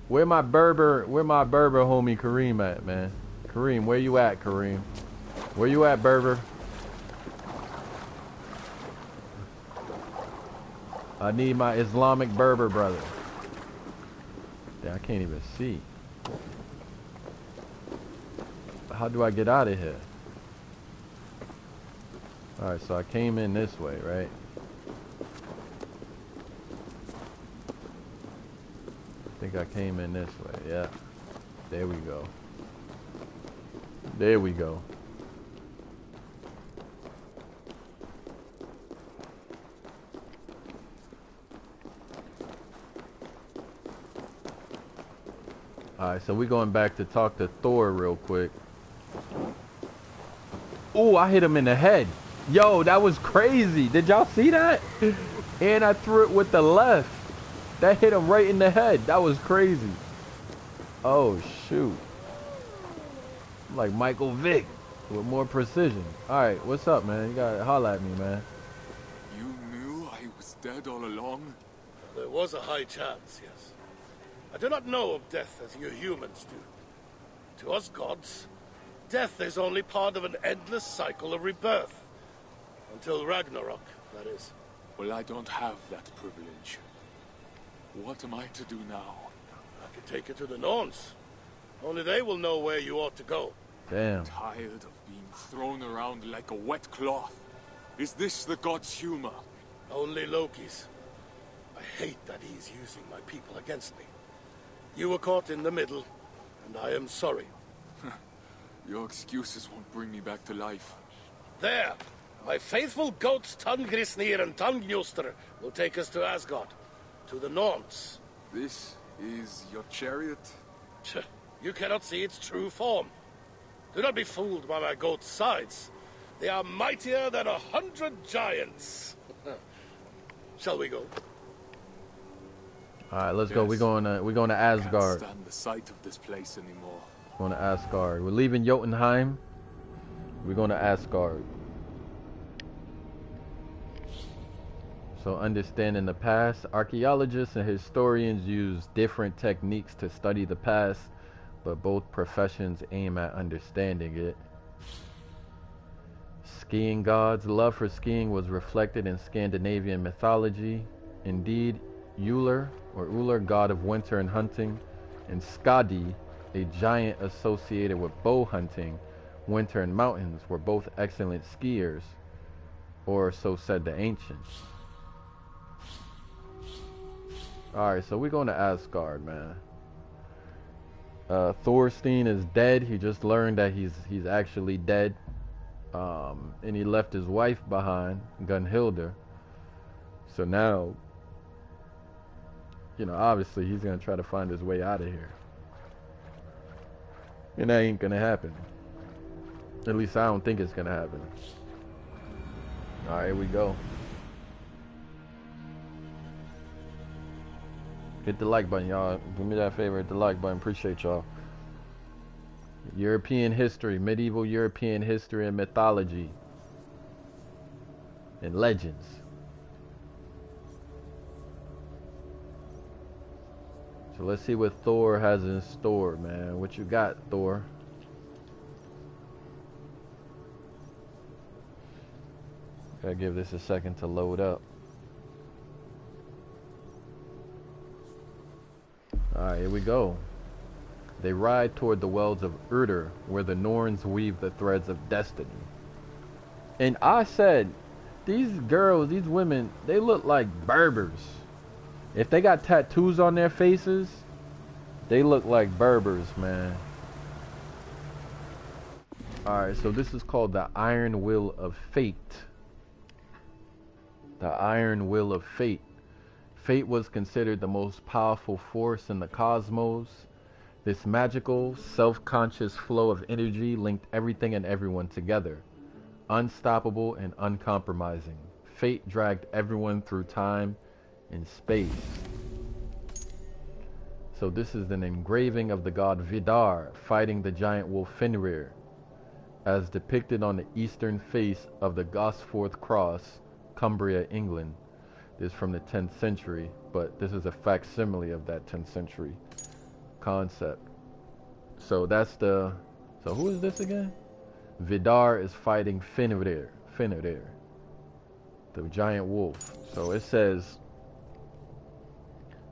Where my Berber homie Kareem at, man? Kareem, where you at, Kareem? Where you at, Berber? I need my Islamic Berber brother. Damn, I can't even see. How do I get out of here? Alright, so I came in this way, right? I think I came in this way, yeah. There we go. There we go. Alright, so we're going back to talk to Thor real quick. Oh, I hit him in the head. Yo, that was crazy. Did y'all see that? And I threw it with the left. That hit him right in the head. That was crazy. Oh, shoot. I'm like Michael Vick with more precision. Alright, what's up, man? You gotta holler at me, man. You knew I was dead all along? There was a high chance, yes. I do not know of death as you humans do. To us gods, death is only part of an endless cycle of rebirth. Until Ragnarok, that is. Well, I don't have that privilege. What am I to do now? I can take you to the Norns. Only they will know where you ought to go. Damn. I'm tired of being thrown around like a wet cloth. Is this the god's humor? Only Loki's. I hate that he's using my people against me. You were caught in the middle, and I am sorry. Your excuses won't bring me back to life. There! My faithful goats Tungrisnir and Tungnjoster will take us to Asgard, to the Norns. This is your chariot? You cannot see its true form. Do not be fooled by my goats' sides. They are mightier than 100 giants. Shall we go? All right, let's go. We're going to Asgard. Can't stand the sight of this place anymore. Going to Asgard. We're leaving Jotunheim. We're going to Asgard. So understanding the past, archaeologists and historians use different techniques to study the past, but both professions aim at understanding it. Skiing gods' love for skiing was reflected in Scandinavian mythology. Indeed, Uller, god of winter and hunting, and Skadi, a giant associated with bow hunting, winter and mountains, were both excellent skiers, or so said the ancients. Alright, so we're going to Asgard, man. Thorstein is dead. He just learned that he's actually dead. And he left his wife behind, Gunhilda. So now, you know, obviously he's going to try to find his way out of here. And that ain't going to happen. At least I don't think it's going to happen. Alright, here we go. Hit the like button, y'all. Do me that favor, hit the like button. Appreciate y'all. European history, medieval European history and mythology. And legends. So let's see what Thor has in store, man. What you got, Thor? Gotta give this a second to load up. Alright, here we go. They ride toward the wells of Urder, where the Norns weave the threads of destiny. And I said, these girls, these women, they look like Berbers. If they got tattoos on their faces, they look like Berbers, man. Alright, so this is called the Iron Will of Fate. The Iron Will of Fate. Fate was considered the most powerful force in the cosmos. This magical, self-conscious flow of energy linked everything and everyone together. Unstoppable and uncompromising. fate dragged everyone through time and space. So this is an engraving of the god Vidar fighting the giant wolf Fenrir, as depicted on the eastern face of the Gosforth Cross, Cumbria, England. This is from the 10th century, but this is a facsimile of that 10th century concept. So that's the... So who is this again? Vidar is fighting Fenrir, the giant wolf. So it says,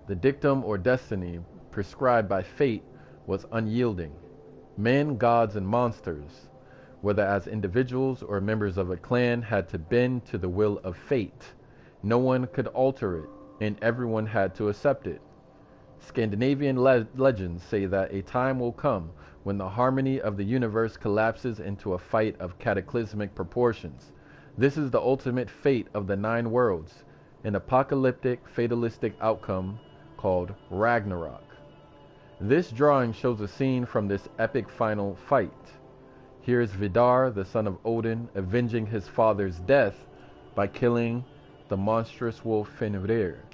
the dictum or destiny prescribed by fate was unyielding. Men, gods, and monsters, whether as individuals or members of a clan, had to bend to the will of fate. No one could alter it, and everyone had to accept it. Scandinavian legends say that a time will come when the harmony of the universe collapses into a fight of cataclysmic proportions. This is the ultimate fate of the 9 worlds, an apocalyptic, fatalistic outcome called Ragnarok. This drawing shows a scene from this epic final fight. Here is Vidar, the son of Odin, avenging his father's death by killing the monstrous wolf Fenrir.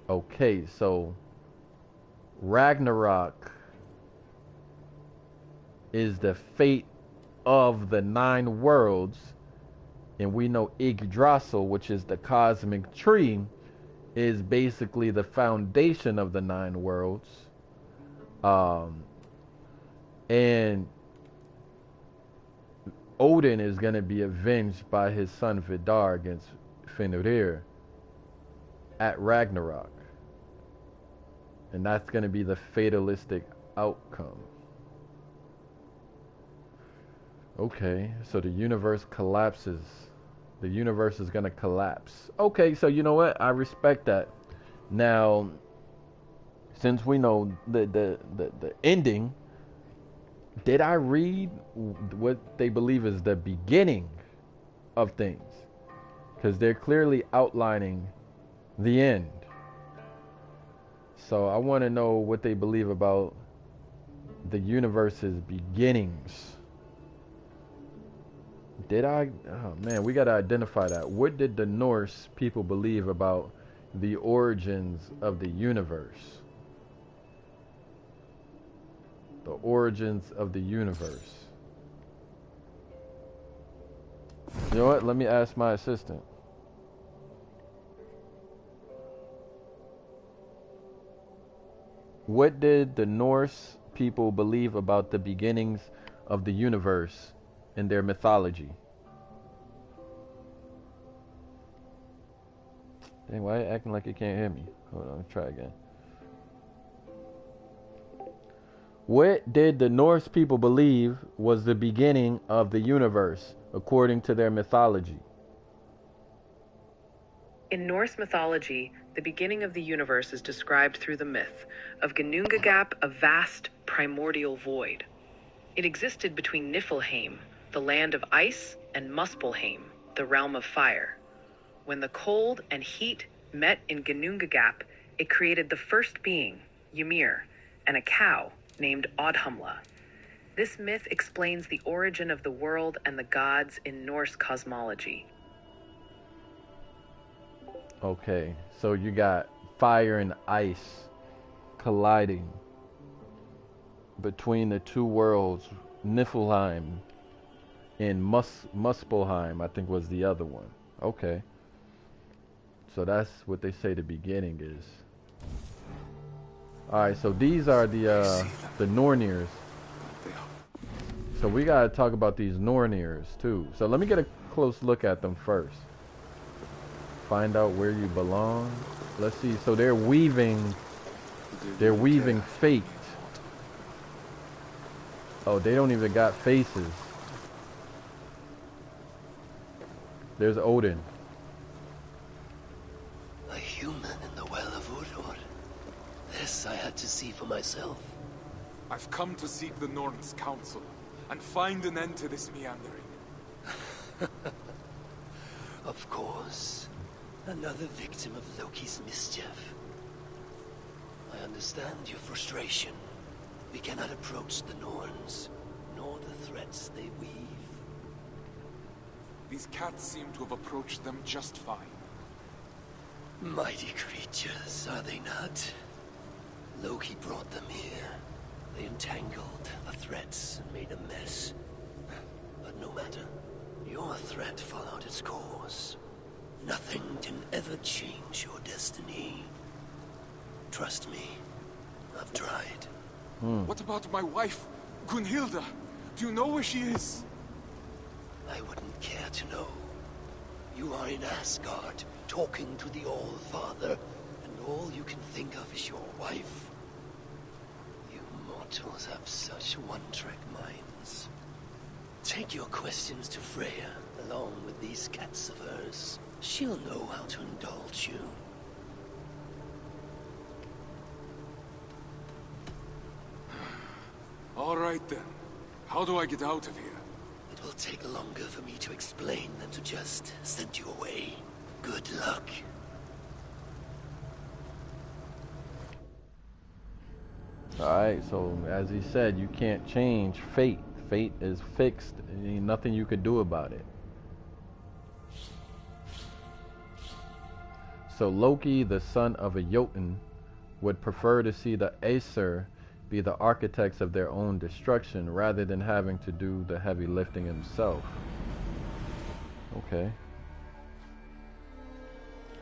Okay, so Ragnarok is the fate of the 9 worlds, and we know Yggdrasil, which is the cosmic tree, is basically the foundation of the 9 worlds. And Odin is going to be avenged by his son Vidar against Fenrir at Ragnarok. And that's going to be the fatalistic outcome. Okay, so the universe collapses. The universe is going to collapse. Okay, so you know what? I respect that. Now, since we know the ending, did I read what they believe is the beginning of things? Because they're clearly outlining the end. So I want to know what they believe about the universe's beginnings. Did I? Oh man, we got to identify that. What did the Norse people believe about the origins of the universe? The origins of the universe. You know what? Let me ask my assistant. What did the Norse people believe about the beginnings of the universe in their mythology? Dang, why are you acting like you can't hear me? Hold on, let's try again. What did the Norse people believe was the beginning of the universe, according to their mythology? In Norse mythology, the beginning of the universe is described through the myth of Ginnungagap, a vast primordial void. It existed between Niflheim, the land of ice, and Muspelheim, the realm of fire. When the cold and heat met in Ginnungagap, it created the first being, Ymir, and a cow named Audhumla. This myth explains the origin of the world and the gods in Norse cosmology. Okay, so you got fire and ice colliding between the 2 worlds, Niflheim and Muspelheim, I think was the other one. Okay. So that's what they say the beginning is. Alright, so these are the Norniers. So we gotta talk about these Norniers too. So let me get a close look at them first. Find out where you belong. Let's see. So they're weaving fate. Oh, they don't even got faces. There's Odin. A human in the well of Udor. This I had to see for myself. I've come to seek the Norns' counsel and find an end to this meandering. Of course. Another victim of Loki's mischief. I understand your frustration. We cannot approach the Norns, nor the threats they weave. These cats seem to have approached them just fine. Mighty creatures, are they not? Loki brought them here. They entangled the threats and made a mess. But no matter. Your threat followed its course. Nothing can ever change your destiny. Trust me, I've tried. What about my wife, Gunhilda? Do you know where she is? I wouldn't care to know. You are in Asgard, talking to the All-father, and all you can think of is your wife. You mortals have such one-track minds. Take your questions to Freyja, along with these cats of hers. She'll know how to indulge you. All right then. How do I get out of here? It will take longer for me to explain than to just send you away. Good luck. Alright, so as he said, you can't change fate. Fate is fixed. There ain't nothing you could do about it. So Loki, the son of a Jotun, would prefer to see the Aesir be the architects of their own destruction rather than having to do the heavy lifting himself. Okay.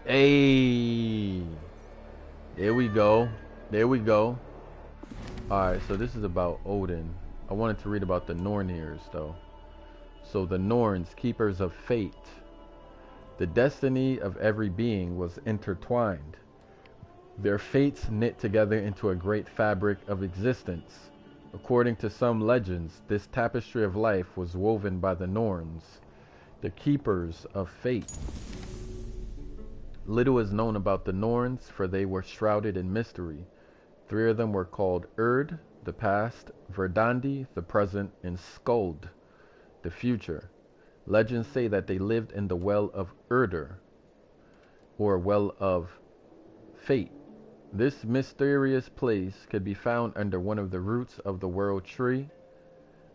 Hey, there we go. There we go. Alright, so this is about Odin. I wanted to read about the Norniers though. So the Norns, keepers of fate. The destiny of every being was intertwined. Their fates knit together into a great fabric of existence. According to some legends, this tapestry of life was woven by the Norns, the keepers of fate. Little is known about the Norns, for they were shrouded in mystery. 3 of them were called Urd, the past, Verdandi, the present, and Skuld, the future. Legends say that they lived in the Well of Urdur, or Well of Fate. This mysterious place could be found under one of the roots of the World Tree.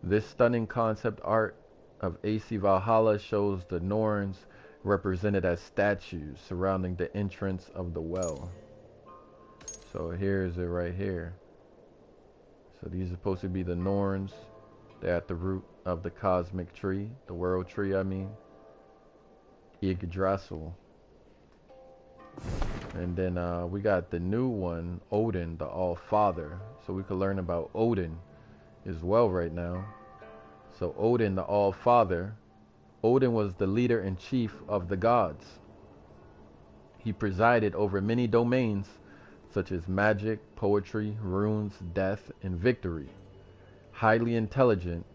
This stunning concept art of AC Valhalla shows the Norns represented as statues surrounding the entrance of the well. So here's it right here. So these are supposed to be the Norns. They're at the root of the cosmic tree, the World Tree, I mean. Yggdrasil. And then we got the new one, Odin the All-father. So we could learn about Odin as well right now. So Odin the All-father. Odin was the leader and chief of the gods. He presided over many domains such as magic, poetry, runes, death, and victory. Highly intelligent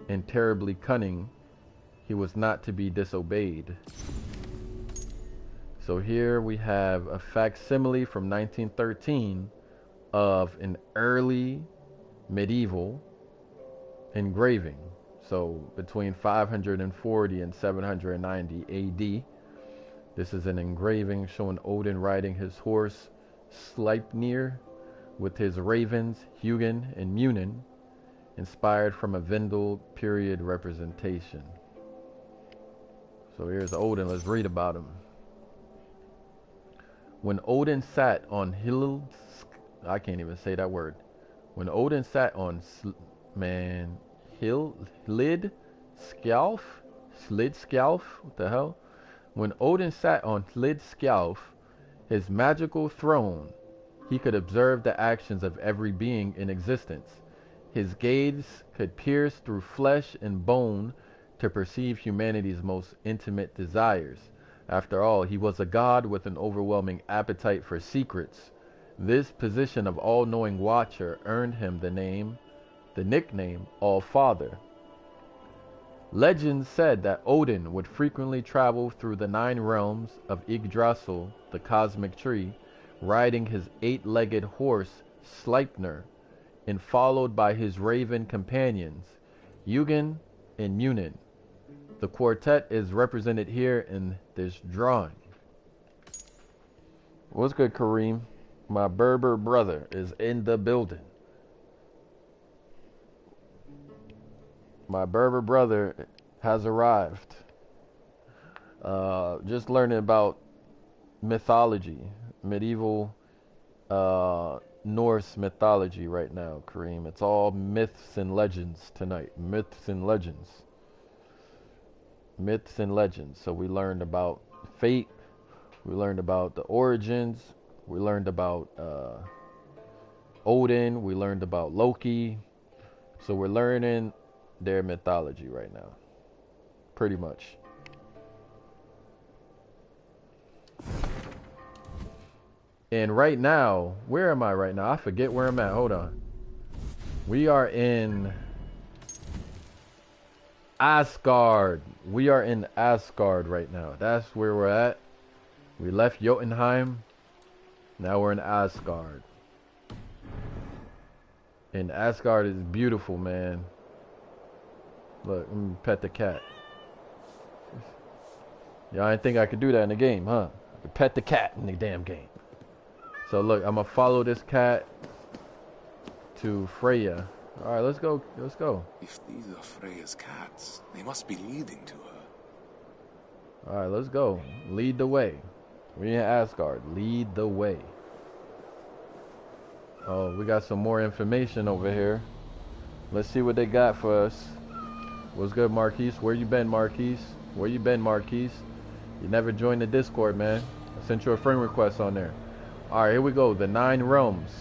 and terribly cunning, he was not to be disobeyed. So here we have a facsimile from 1913 of an early medieval engraving. So between 540 and 790 AD. This is an engraving showing Odin riding his horse Sleipnir with his ravens Hugin and Munin, inspired from a Vendel period representation. So here's Odin. Let's read about him. When Odin sat on I can't even say that word. When Odin sat on Slidskjalf, what the hell? When Odin sat on Slidskjalf, his magical throne, he could observe the actions of every being in existence. His gaze could pierce through flesh and bone to perceive humanity's most intimate desires. After all, he was a god with an overwhelming appetite for secrets. This position of all-knowing watcher earned him the nickname All-Father. Legends said that Odin would frequently travel through the 9 realms of Yggdrasil, the cosmic tree, riding his 8-legged horse Sleipnir, and followed by his raven companions, Hugin and Munin. The quartet is represented here in this drawing. What's good, Kareem? My Berber brother is in the building. My Berber brother has arrived. Just learning about mythology, medieval Norse mythology right now, Kareem. It's all myths and legends tonight. Myths and legends. Myths and legends. So we learned about fate. We learned about the origins. We learned about Odin. We learned about Loki. So we're learning their mythology right now. Pretty much. And right now, where am I right now? I forget where I'm at. Hold on. We are in Asgard. We are in Asgard right now. That's where we're at. We left Jotunheim. Now we're in Asgard. And Asgard is beautiful, man. Look, let me pet the cat. Yeah, I didn't think I could do that in the game, huh? I could pet the cat in the damn game. So look, I'm gonna follow this cat to Freyja. All right, let's go. Let's go. If these are Freyja's cats, they must be leading to her. All right, let's go. Lead the way. We in Asgard. Lead the way. Oh, we got some more information over here. Let's see what they got for us. What's good, Marquise? Where you been, Marquise? Where you been, Marquise? You never joined the Discord, man. I sent you a friend request on there. Alright, here we go. The 9 realms.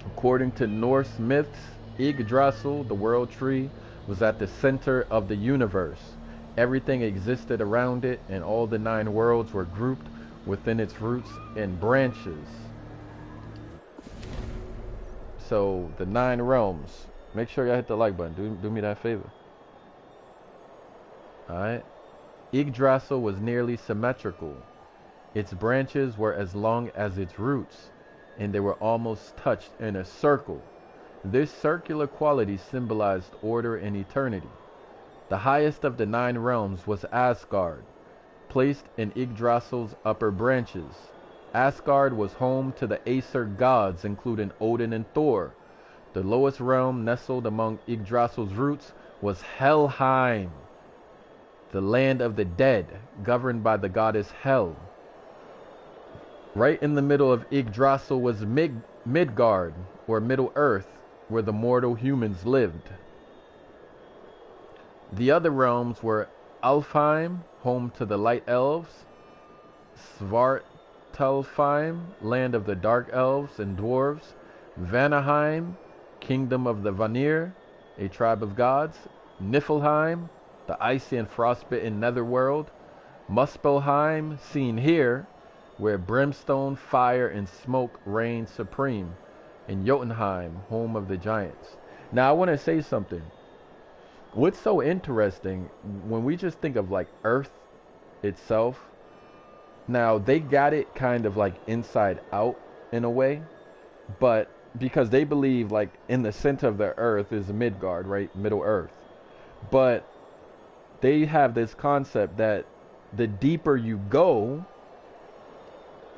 According to Norse myths, Yggdrasil, the world tree, was at the center of the universe. Everything existed around it, and all the 9 worlds were grouped within its roots and branches. So, the 9 realms. Make sure y'all hit the like button. Do me that favor. Alright. Yggdrasil was nearly symmetrical. Its branches were as long as its roots, and they were almost touched in a circle. This circular quality symbolized order and eternity. The highest of the 9 realms was Asgard, placed in Yggdrasil's upper branches. Asgard was home to the Aesir gods, including Odin and Thor. The lowest realm nestled among Yggdrasil's roots was Helheim, the land of the dead, governed by the goddess Hel. Right in the middle of Yggdrasil was Midgard, or Middle Earth, where the mortal humans lived. The other realms were Alfheim, home to the light elves, Svartalfheim, land of the dark elves and dwarves, Vanaheim, kingdom of the Vanir, a tribe of gods, Niflheim, the icy and frostbitten netherworld, Muspelheim, seen here, where brimstone, fire, and smoke reign supreme, and Jotunheim, home of the giants. Now, I want to say something. What's so interesting, when we just think of like Earth itself, now they got it kind of like inside out in a way, but because they believe like in the center of the Earth is Midgard, right? Middle Earth. But they have this concept that the deeper you go,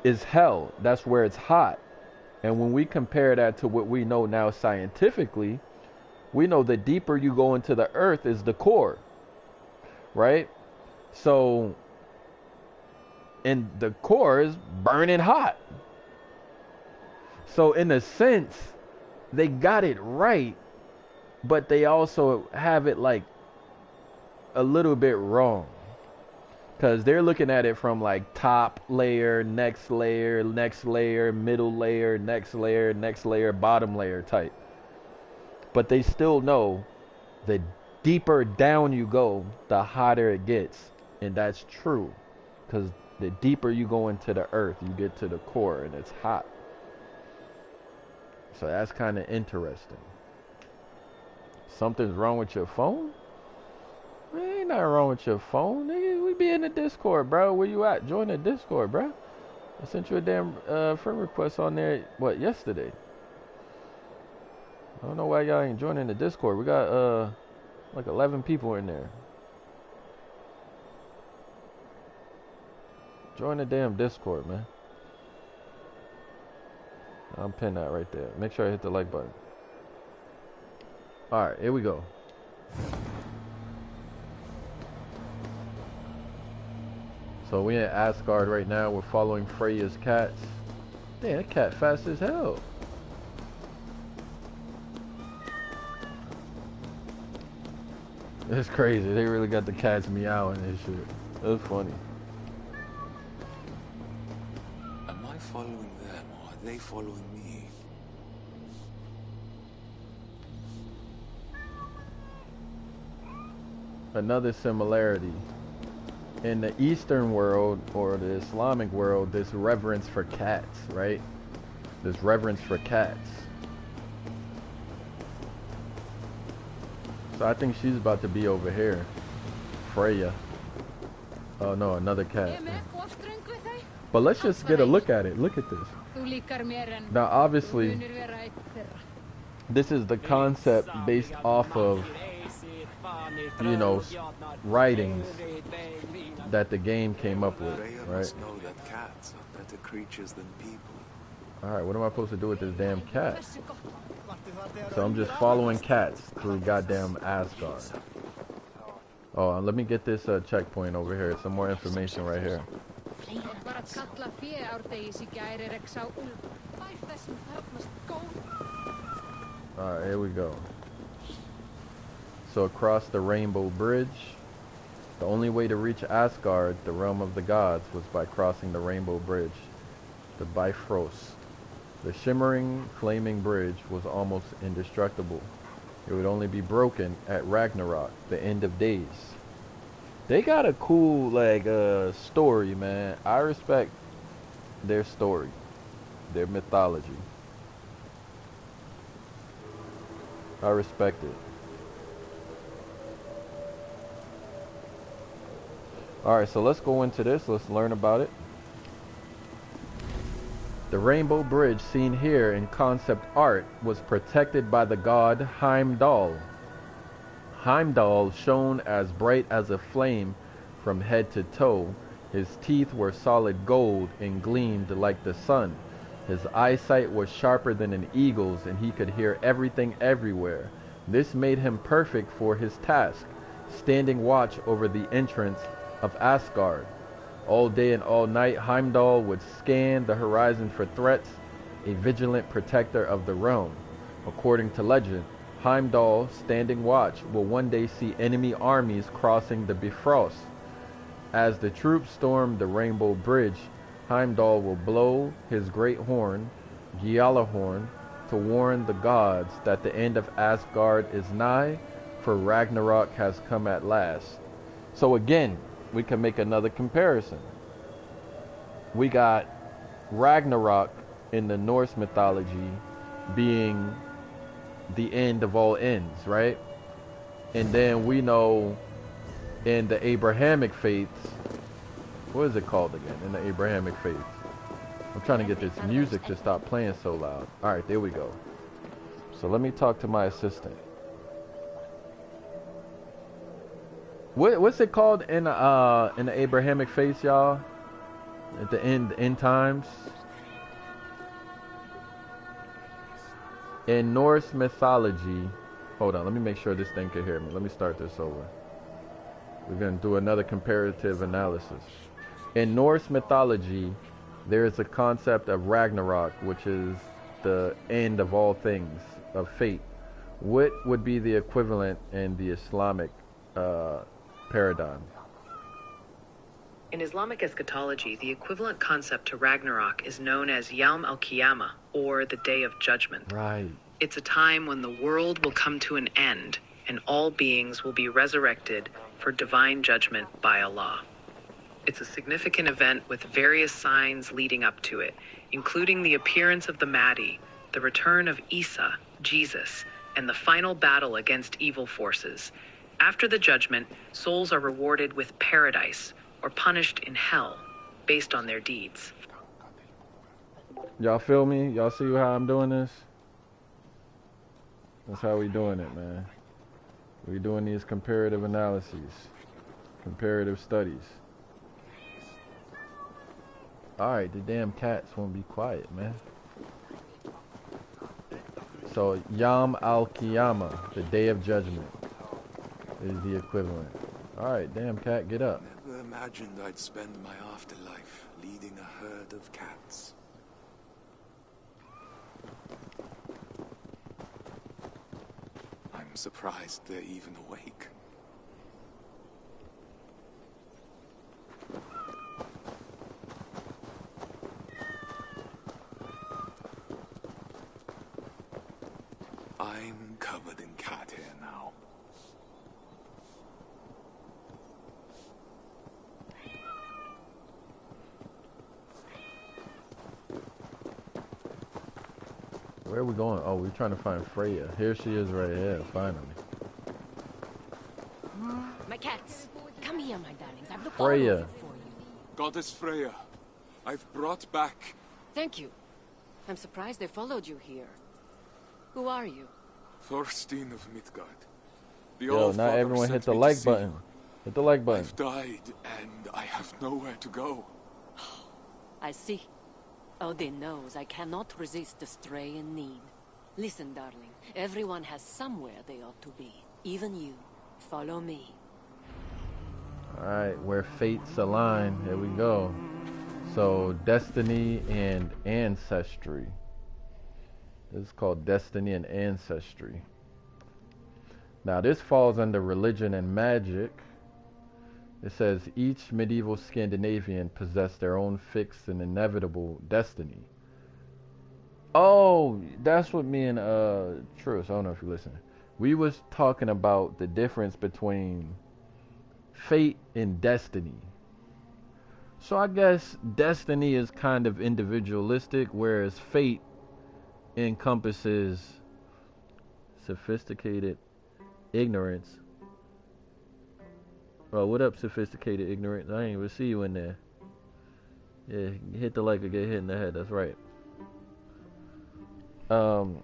is hell. That's where it's hot. And when we compare that to what we know now scientifically, we know the deeper you go into the earth is the core, right? So, and the core is burning hot. So in a sense, they got it right, but they also have it like a little bit wrong. Because they're looking at it from like top layer, next layer, middle layer, next layer, bottom layer type. But they still know the deeper down you go, the hotter it gets. And that's true. Because the deeper you go into the earth, you get to the core and it's hot. So that's kind of interesting. Something's wrong with your phone? Ain't nothing wrong with your phone, nigga. We be in the Discord, bro. Where you at? Join the Discord, bro. I sent you a damn friend request on there, what, yesterday? I don't know why y'all ain't joining the Discord. We got like 11 people in there. Join the damn Discord, man. I'm pinning that right there. Make sure I hit the like button. Alright, here we go. So we in Asgard right now. We're following Freyja's cats. Damn, that cat fast as hell. It's crazy. They really got the cats meowing and shit. That's funny. Am I following them or are they following me? Another similarity. In the Eastern world or the Islamic world, there's reverence for cats, right? There's reverence for cats. So I think she's about to be over here. Freyja. Oh no, another cat. But let's just get a look at it. Look at this. Now obviously, this is the concept based off of, you know, writings that the game came up with, Freyja right? must know that cats are better creatures than people. Alright, what am I supposed to do with this damn cat? So I'm just following cats through goddamn Asgard. Oh, let me get this checkpoint over here. Some more information right here. Alright, here we go. So across the Rainbow Bridge, the only way to reach Asgard, the realm of the gods, was by crossing the Rainbow Bridge, the Bifrost. The shimmering, flaming bridge was almost indestructible. It would only be broken at Ragnarok, the end of days. They got a cool, like, story, man. I respect their story, their mythology. I respect it. Alright, so let's go into this. Let's learn about it. The Rainbow Bridge seen here in concept art was protected by the god Heimdall. Heimdall shone as bright as a flame from head to toe. His teeth were solid gold and gleamed like the sun. His eyesight was sharper than an eagle's and he could hear everything everywhere. This made him perfect for his task, standing watch over the entrance of Asgard. All day and all night, Heimdall would scan the horizon for threats, a vigilant protector of the realm. According to legend, Heimdall, standing watch, will one day see enemy armies crossing the Bifrost. As the troops storm the Rainbow Bridge, Heimdall will blow his great horn, Gjallarhorn, to warn the gods that the end of Asgard is nigh, for Ragnarok has come at last. So again, we can make another comparison. We got Ragnarok in the Norse mythology being the end of all ends, right? And then we know in the Abrahamic faiths, what is it called again in the Abrahamic faiths? I'm trying to get this music to stop playing so loud. Alright, there we go. So let me talk to my assistant. What's it called in the Abrahamic faith, y'all? At the end times? In Norse mythology, hold on, let me make sure this thing can hear me. Let me start this over. We're going to do another comparative analysis. In Norse mythology, there is a concept of Ragnarok, which is the end of all things, of fate. What would be the equivalent in the Islamic paradigm? In Islamic eschatology, the equivalent concept to Ragnarok is known as Yawm al-Qiyamah, or the Day of Judgment. Right. It's a time when the world will come to an end, and all beings will be resurrected for divine judgment by Allah. It's a significant event with various signs leading up to it, including the appearance of the Mahdi, the return of Isa, Jesus, and the final battle against evil forces. After the judgment, souls are rewarded with paradise or punished in hell based on their deeds. Y'all feel me? Y'all see how I'm doing this? That's how we doing it, man. We doing these comparative analyses, comparative studies. Alright, the damn cats won't be quiet, man. So, Yawm al-Qiyamah, the Day of Judgment, is the equivalent. Alright, damn cat, get up. Never imagined I'd spend my afterlife leading a herd of cats. I'm surprised they're even awake. I'm covered in cat hair now. Where are we going? Oh, we're trying to find Freyja. Here she is right here, finally. My cats, come here, my darlings. I've looked Freyja. all over for you. Goddess Freyja, I've brought back... Thank you. I'm surprised they followed you here. Who are you? Thorstein of Midgard. The Yo, All-father not everyone hit sent the me to like see button. you. Hit the like button. I've died, and I have nowhere to go. I see. Odin knows I cannot resist a stray in need. Listen, darling. Everyone has somewhere they ought to be. Even you. Follow me. Alright, where fates align. Here we go. So, destiny and ancestry. This is called destiny and ancestry. Now, this falls under religion and magic. It says each medieval Scandinavian possessed their own fixed and inevitable destiny. Oh, that's what me and Truce, I don't know if you listen. We was talking about the difference between fate and destiny. So I guess destiny is kind of individualistic, whereas fate encompasses sophisticated ignorance. Oh, what up, sophisticated ignorance? I ain't even see you in there. Yeah, hit the like or get hit in the head. That's right. What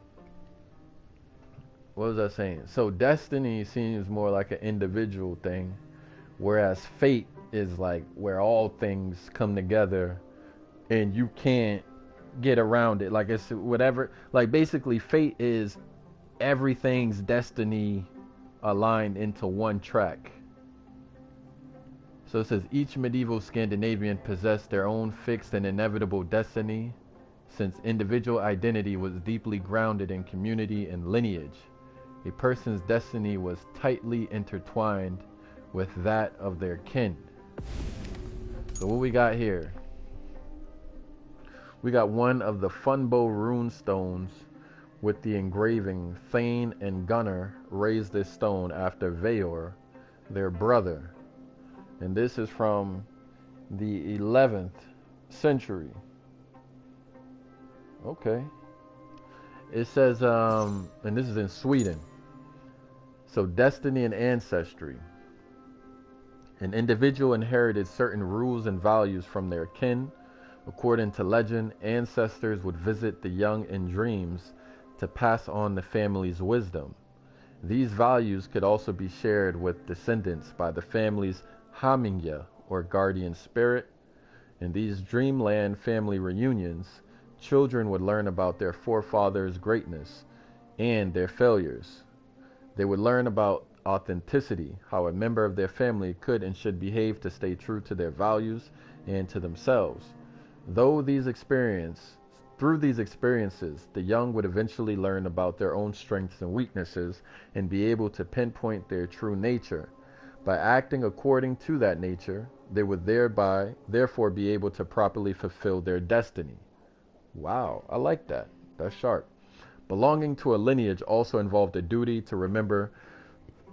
was I saying? So destiny seems more like an individual thing, whereas fate is like where all things come together and you can't get around it. Like it's whatever, like basically fate is everything's destiny aligned into one track. So it says each medieval Scandinavian possessed their own fixed and inevitable destiny, since individual identity was deeply grounded in community and lineage. A person's destiny was tightly intertwined with that of their kin. So what we got here? We got one of the Funbo rune stones with the engraving Thane and Gunnar raised this stone after Veor, their brother. And this is from the 11th century. Okay. It says, and this is in Sweden. So destiny and ancestry. An individual inherited certain rules and values from their kin. According to legend, ancestors would visit the young in dreams to pass on the family's wisdom. These values could also be shared with descendants by the family's Hamingja, or guardian spirit. In these dreamland family reunions, children would learn about their forefathers' greatness and their failures. They would learn about authenticity, how a member of their family could and should behave to stay true to their values and to themselves. Through these experiences, the young would eventually learn about their own strengths and weaknesses and be able to pinpoint their true nature. By acting according to that nature, they would therefore be able to properly fulfill their destiny. Wow, I like that. That's sharp. Belonging to a lineage also involved a duty to remember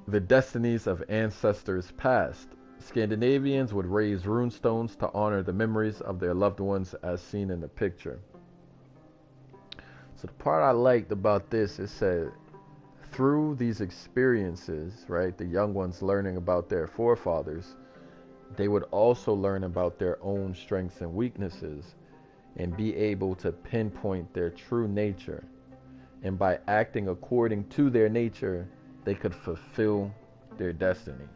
the destinies of ancestors past. Scandinavians would raise runestones to honor the memories of their loved ones as seen in the picture. So the part I liked about this, it said, through these experiences, right, the young ones learning about their forefathers, they would also learn about their own strengths and weaknesses and be able to pinpoint their true nature. And by acting according to their nature, they could fulfill their destiny.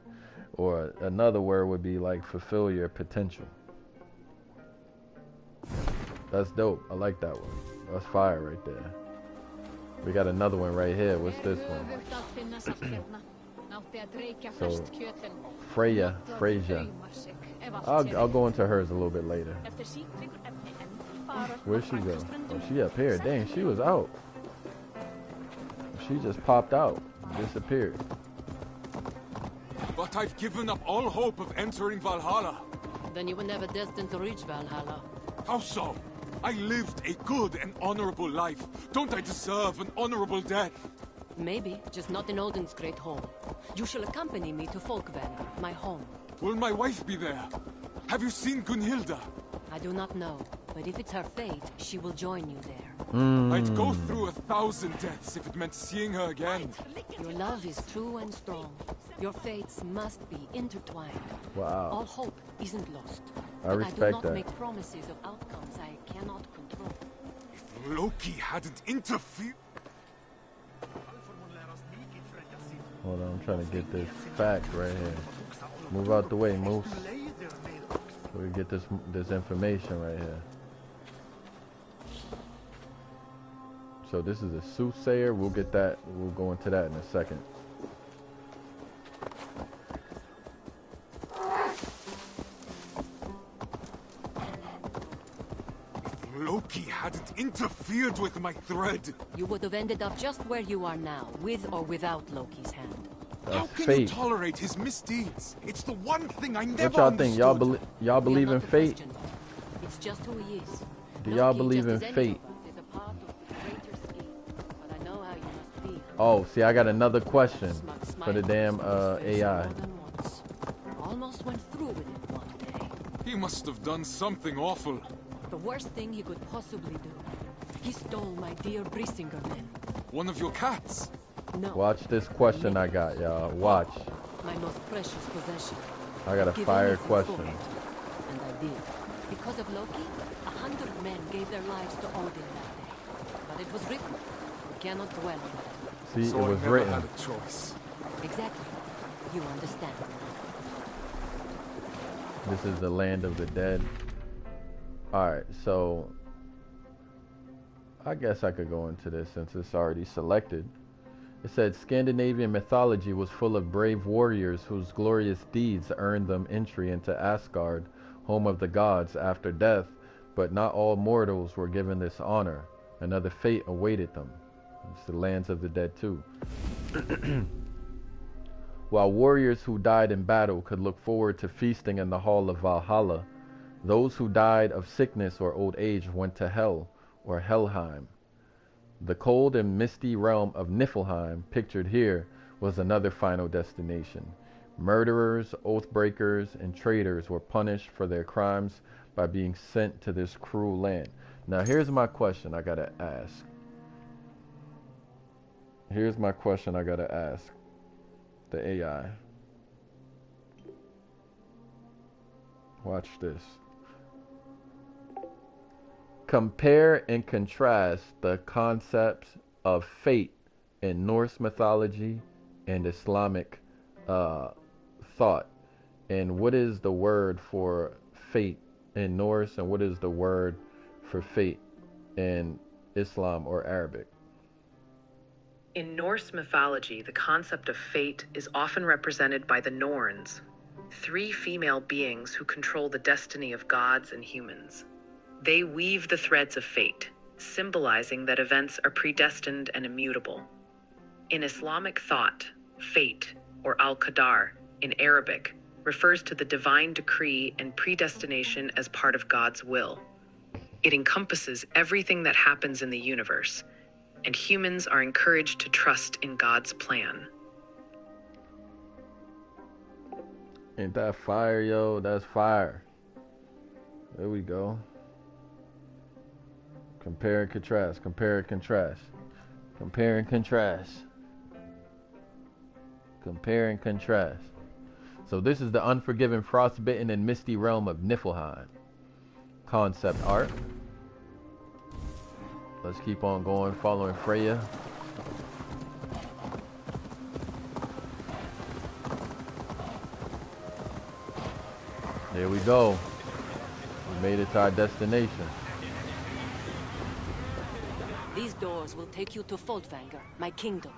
Or another word would be like fulfill your potential. That's dope. I like that one. That's fire right there. We got another one right here. What's this one? So, Freyja. I'll go into hers a little bit later. Where'd she go? Oh, she up here. Dang, she was out. She just popped out, disappeared. But I've given up all hope of entering Valhalla. Then you were never destined to reach Valhalla. How so? I lived a good and honorable life. Don't I deserve an honorable death? Maybe, just not in Odin's great hall. You shall accompany me to Folkvanger, my home. Will my wife be there? Have you seen Gunhilda? I do not know, but if it's her fate, she will join you there. I'd go through 1,000 deaths if it meant seeing her again. Your love is true and strong. Your fates must be intertwined. Wow. All hope isn't lost. I respect do not that. make promises of outcomes I cannot control. If Loki hadn't interfered... Hold on, I'm trying to get this fact right here. Move out the way, Moose. So we get this information right here. So this is a soothsayer. We'll get that. We'll go into that in a second. Loki hadn't interfered with my thread. You would have ended up just where you are now, with or without Loki's hand. How can you tolerate his misdeeds? It's the one thing I never What y'all think? Y'all believe in fate? It's just who he is. Do y'all believe in fate? Oh, see, I got another question for the damn AI. Almost went through with it one day. He must have done something awful. The worst thing he could possibly do. He stole my dear Brisingar men. One of your cats? No. Watch this question I got, y'all. Watch. My most precious possession. I got a fire question. And I did. Because of Loki, 100 men gave their lives to Odin that day. But it was written. We cannot dwell on that. See, so it was I never written. had a choice. Exactly. You understand. This is the land of the dead. Alright, so I guess I could go into this since it's already selected. It said Scandinavian mythology was full of brave warriors whose glorious deeds earned them entry into Asgard, home of the gods, after death, but not all mortals were given this honor. Another fate awaited them. It's the lands of the dead too. While warriors who died in battle could look forward to feasting in the hall of Valhalla, those who died of sickness or old age went to Hell, or Helheim. The cold and misty realm of Niflheim, pictured here, was another final destination. Murderers, oath-breakers, and traitors were punished for their crimes by being sent to this cruel land. Now here's my question I gotta ask. Here's my question I gotta ask the AI. Watch this. Compare and contrast the concepts of fate in Norse mythology and Islamic thought. And what is the word for fate in Norse, and what is the word for fate in Islam or Arabic? In Norse mythology, the concept of fate is often represented by the Norns, 3 female beings who control the destiny of gods and humans. They weave the threads of fate, symbolizing that events are predestined and immutable. In Islamic thought, fate, or al-Qadar in Arabic, refers to the divine decree and predestination as part of God's will. It encompasses everything that happens in the universe, and humans are encouraged to trust in God's plan. Ain't that fire, yo? That's fire. There we go. Compare and contrast. Compare and contrast. Compare and contrast. Compare and contrast. So this is the unforgiven, frostbitten, and misty realm of Niflheim. Concept art. Let's keep on going, following Freyja. There we go. We made it to our destination. These doors will take you to Folkvanger, my kingdom.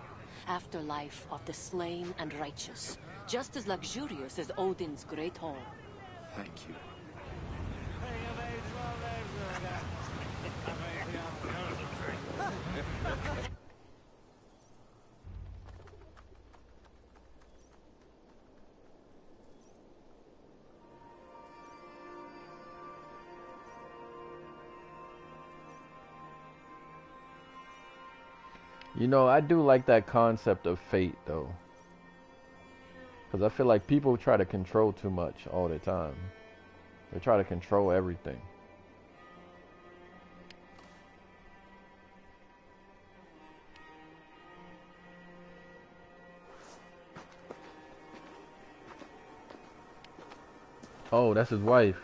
Afterlife of the slain and righteous. Just as luxurious as Odin's great hall. Thank you. You know, I do like that concept of fate, though. Because I feel like people try to control too much all the time. They try to control everything. Oh, that's his wife.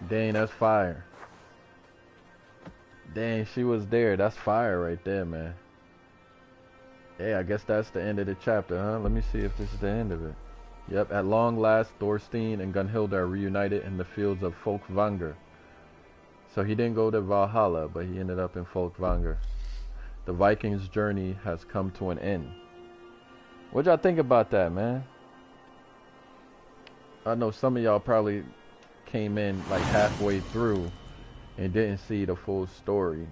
Dang, that's fire. Dang, she was there. That's fire right there, man. Yeah, I guess that's the end of the chapter, huh? Let me see if this is the end of it. Yep, at long last, Thorstein and Gunhild are reunited in the fields of Folkvanger. So he didn't go to Valhalla, but he ended up in Folkvanger. The Vikings' journey has come to an end. What y'all think about that, man? I know some of y'all probably came in like halfway through and didn't see the full story,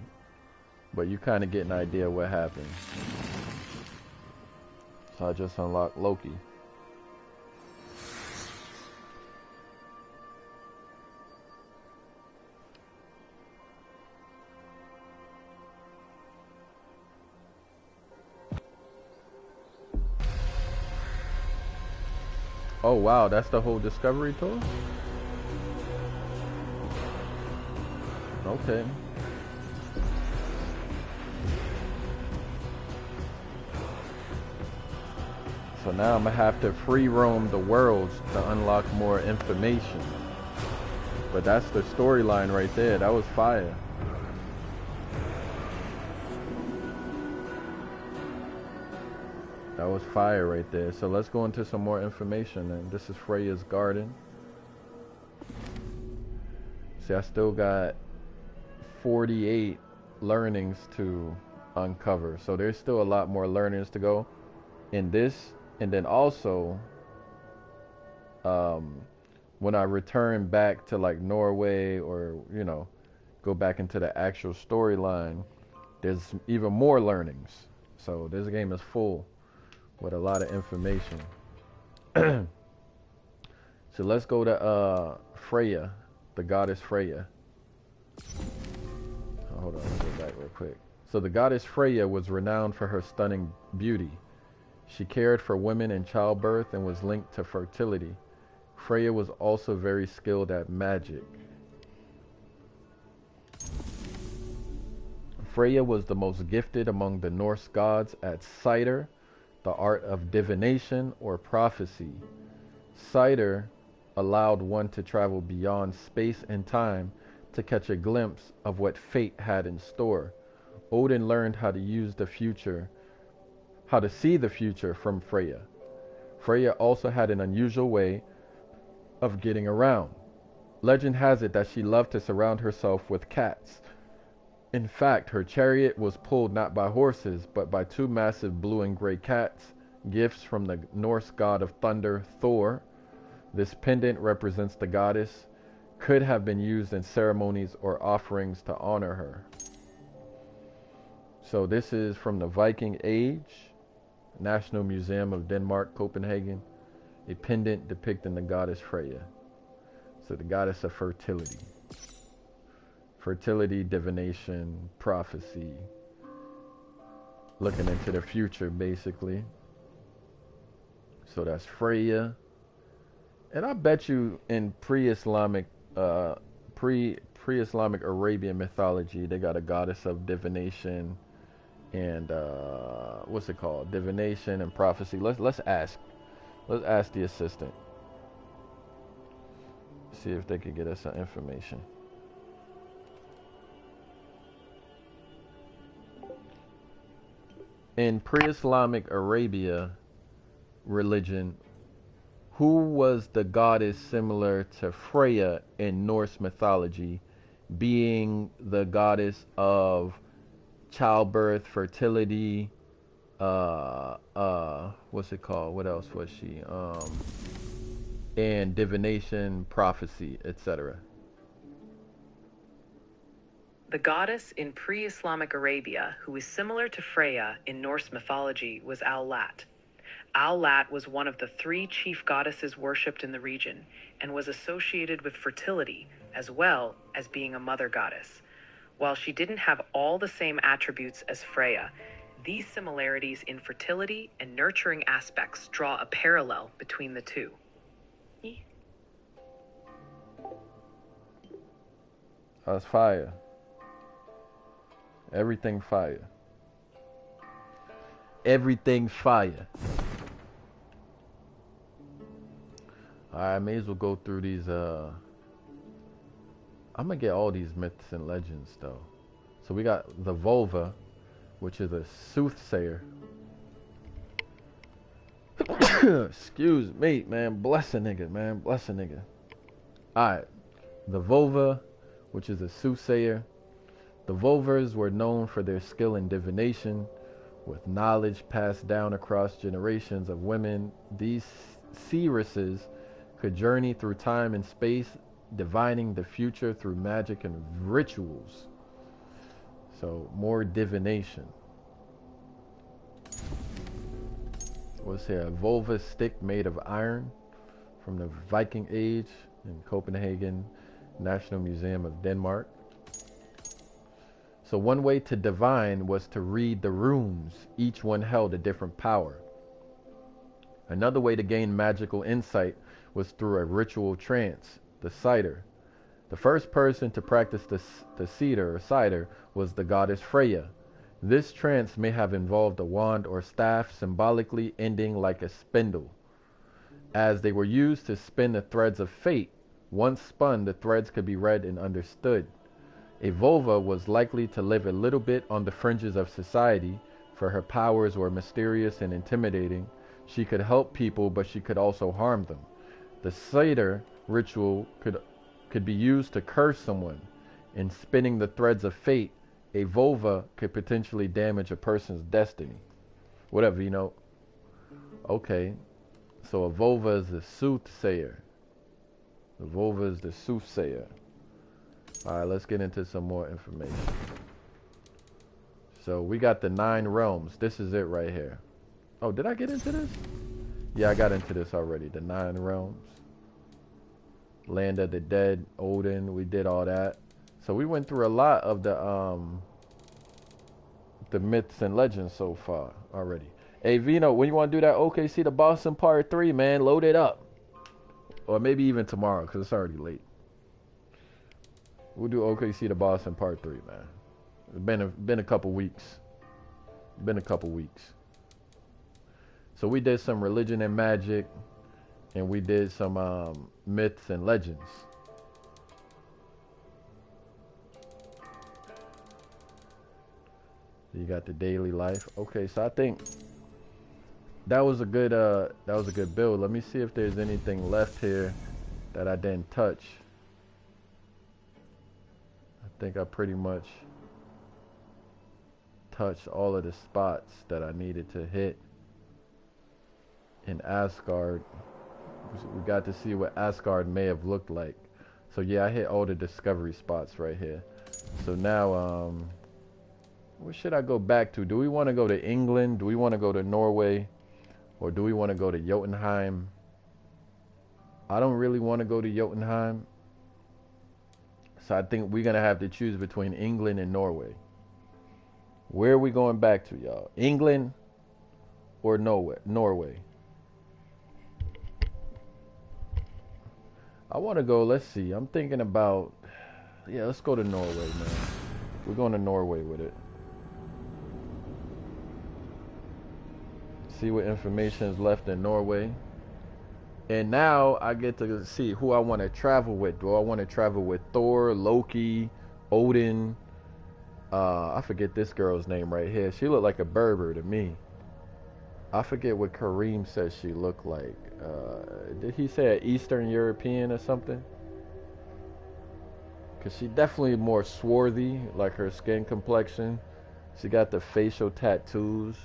but you kind of get an idea what happened. So I just unlocked Loki. Oh wow, that's the whole discovery tour? Okay. So now I'm gonna have to free roam the worlds to unlock more information. But that's the storyline right there. That was fire. That was fire right there. So let's go into some more information. And this is Freyja's garden. See, I still got 48 learnings to uncover. So there's still a lot more learnings to go in this. And then also, when I return back to like Norway or, you know, go back into the actual storyline, there's even more learnings. So this game is full with a lot of information. So let's go to Freyja, the goddess Freyja. Hold on, let's go back real quick. So the goddess Freyja was renowned for her stunning beauty. She cared for women in childbirth and was linked to fertility. Freyja was also very skilled at magic. Freyja was the most gifted among the Norse gods at cider, the art of divination or prophecy. Cider allowed one to travel beyond space and time to catch a glimpse of what fate had in store. Odin learned how to use the future, how to see the future from Freyja. Freyja also had an unusual way of getting around. Legend has it that she loved to surround herself with cats. In fact, her chariot was pulled not by horses, but by two massive blue and gray cats, gifts from the Norse god of thunder, Thor. This pendant represents the goddess, could have been used in ceremonies or offerings to honor her. So this is from the Viking Age, National Museum of Denmark, Copenhagen, a pendant depicting the goddess Freyja. So the goddess of fertility. Fertility, divination, prophecy. Looking into the future, basically. So that's Freyja. And I bet you in pre-Islamic pre-Islamic Arabian mythology, they got a goddess of divination and what's it called? Divination and prophecy. Let's ask the assistant. See if they could get us some information. In pre-Islamic Arabia religion, who was the goddess similar to Freyja in Norse mythology, being the goddess of childbirth, fertility, what's it called? What else was she? and divination, prophecy, etc. The goddess in pre-Islamic Arabia, who is similar to Freyja in Norse mythology, was Al-Lat. Al-Lat was one of the 3 chief goddesses worshipped in the region and was associated with fertility as well as being a mother goddess. While she didn't have all the same attributes as Freyja, these similarities in fertility and nurturing aspects draw a parallel between the two. That's fire. Everything fire. Everything fire. I may as well go through these. I'm gonna get all these myths and legends though. So we got the Völva, which is a soothsayer. Excuse me, man. Bless a nigga, man. Bless a nigga. Alright. The Völva, which is a soothsayer. The Völvers were known for their skill in divination, with knowledge passed down across generations of women. These seeresses could journey through time and space, divining the future through magic and rituals. So, more divination. What's here? A Völva stick made of iron from the Viking Age in Copenhagen National Museum of Denmark. So one way to divine was to read the runes. Each one held a different power. Another way to gain magical insight was through a ritual trance, the cider. The first person to practice the cedar or cider was the goddess Freyja. This trance may have involved a wand or staff, symbolically ending like a spindle. As they were used to spin the threads of fate, once spun, the threads could be read and understood. A Völva was likely to live a little bit on the fringes of society, for her powers were mysterious and intimidating. She could help people, but she could also harm them. The cider ritual could be used to curse someone. In spinning the threads of fate, a Völva could potentially damage a person's destiny. Whatever, you know. Okay, so a Völva is a soothsayer. The Völva is the soothsayer. Alright, let's get into some more information. So we got the 9 realms. This is it right here. Oh, did I get into this? Yeah, I got into this already. The 9 realms. Land of the dead, Odin, we did all that. So we went through a lot of the myths and legends so far already. Hey Vino, when you want to do that OKC to Boston part 3, man, load it up. Or maybe even tomorrow, because it's already late. We'll do OKC to Boston part 3, man. It's been a couple weeks. So we did some religion and magic, and we did some myths and legends. You got the daily life. Okay, so I think that was a good build. Let me see if there's anything left here that I didn't touch. I think I pretty much touched all of the spots that I needed to hit in Asgard. We got to see what Asgard may have looked like. So yeah, I hit all the discovery spots right here. So now, where should I go back to? Do we want to go to England? Do we want to go to Norway? Or do we want to go to Jotunheim? I don't really want to go to Jotunheim. So I think we're going to have to choose between England and Norway. Where are we going back to, y'all? England or Norway? I want to go, let's see. I'm thinking about, yeah, let's go to Norway, man. We're going to Norway with it. See what information is left in Norway. And now I get to see who I want to travel with. Do I want to travel with Thor, Loki, Odin? I forget this girl's name right here. She looked like a Berber to me. I forget what Kareem says she looked like. Did he say an Eastern European or something? Because she definitely more swarthy, like her skin complexion. She got the facial tattoos.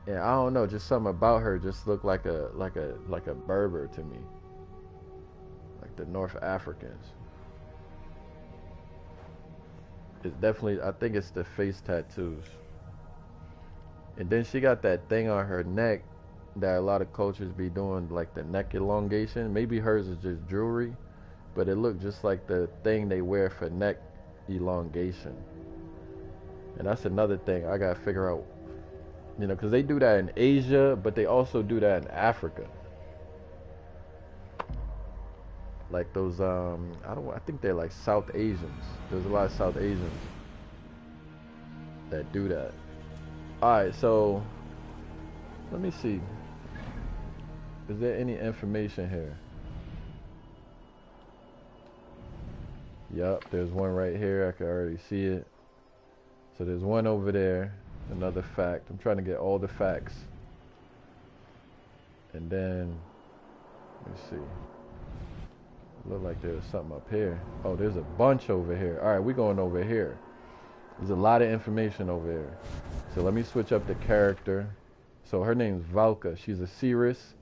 Yeah, I don't know, just something about her just looked like a Berber to me. Like the North Africans. It's definitely, I think it's the face tattoos. And then she got that thing on her neck that a lot of cultures be doing, like the neck elongation. Maybe hers is just jewelry, but it looked just like the thing they wear for neck elongation. And that's another thing I gotta figure out, you know, because they do that in Asia, but they also do that in Africa. Like those, I think they're like South Asians. There's a lot of South Asians that do that. Alright, so let me see. Is there any information here? Yup, there's one right here. I can already see it. So there's one over there. Another fact. I'm trying to get all the facts. And then, let me see. Look like there's something up here. Oh, there's a bunch over here. Alright, we're going over here. There's a lot of information over here. So let me switch up the character. So her name's Valka. She's a seeress.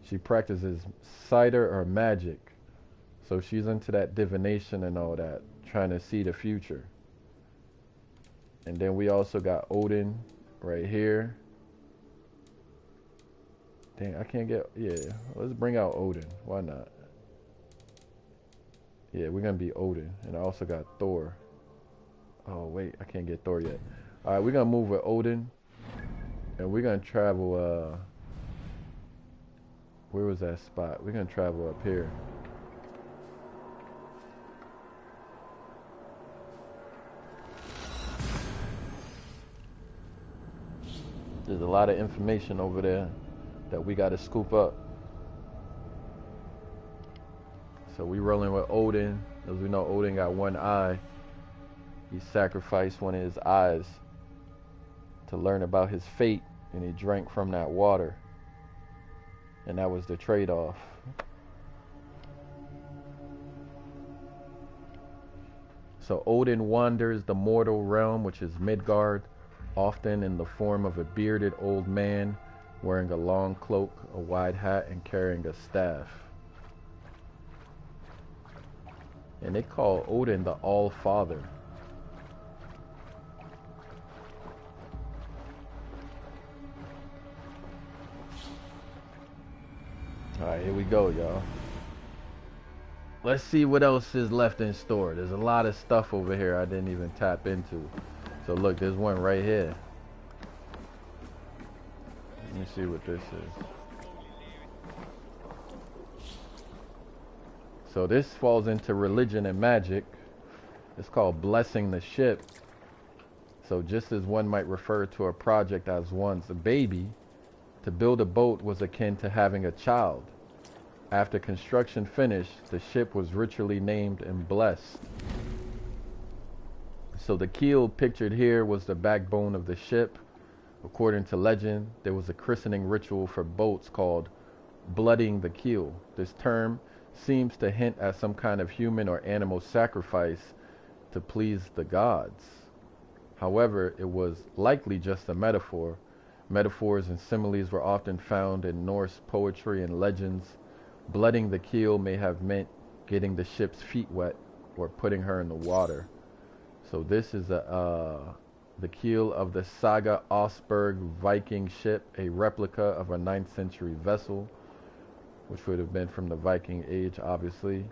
She practices cider or magic. So she's into that divination and all that, trying to see the future. And then we also got Odin right here. Dang, I can't get, yeah, let's bring out Odin. Why not? Yeah, we're going to be Odin. And I also got Thor. Oh, wait, I can't get Thor yet. All right, we're going to move with Odin. And we're going to travel, where was that spot? We're going to travel up here. There's a lot of information over there that we got to scoop up. So we rolling with Odin. As we know, Odin got one eye. He sacrificed one of his eyes to learn about his fate, and he drank from that water. And that was the trade-off. So Odin wanders the mortal realm, which is Midgard, often in the form of a bearded old man wearing a long cloak, a wide hat, and carrying a staff. And they call Odin the All-father. Alright, here we go, y'all. Let's see what else is left in store. There's a lot of stuff over here I didn't even tap into. So look, there's one right here. Let me see what this is. So this falls into religion and magic. It's called blessing the ship. So just as one might refer to a project as one's baby, to build a boat was akin to having a child. After construction finished, the ship was ritually named and blessed. So the keel pictured here was the backbone of the ship. According to legend, there was a christening ritual for boats called blooding the keel. This term seems to hint at some kind of human or animal sacrifice to please the gods. However, it was likely just a metaphor. Metaphors and similes were often found in Norse poetry and legends. Blooding the keel may have meant getting the ship's feet wet or putting her in the water. So this is the keel of the Saga Osberg Viking ship, a replica of a 9th century vessel, which would have been from the Viking Age, obviously.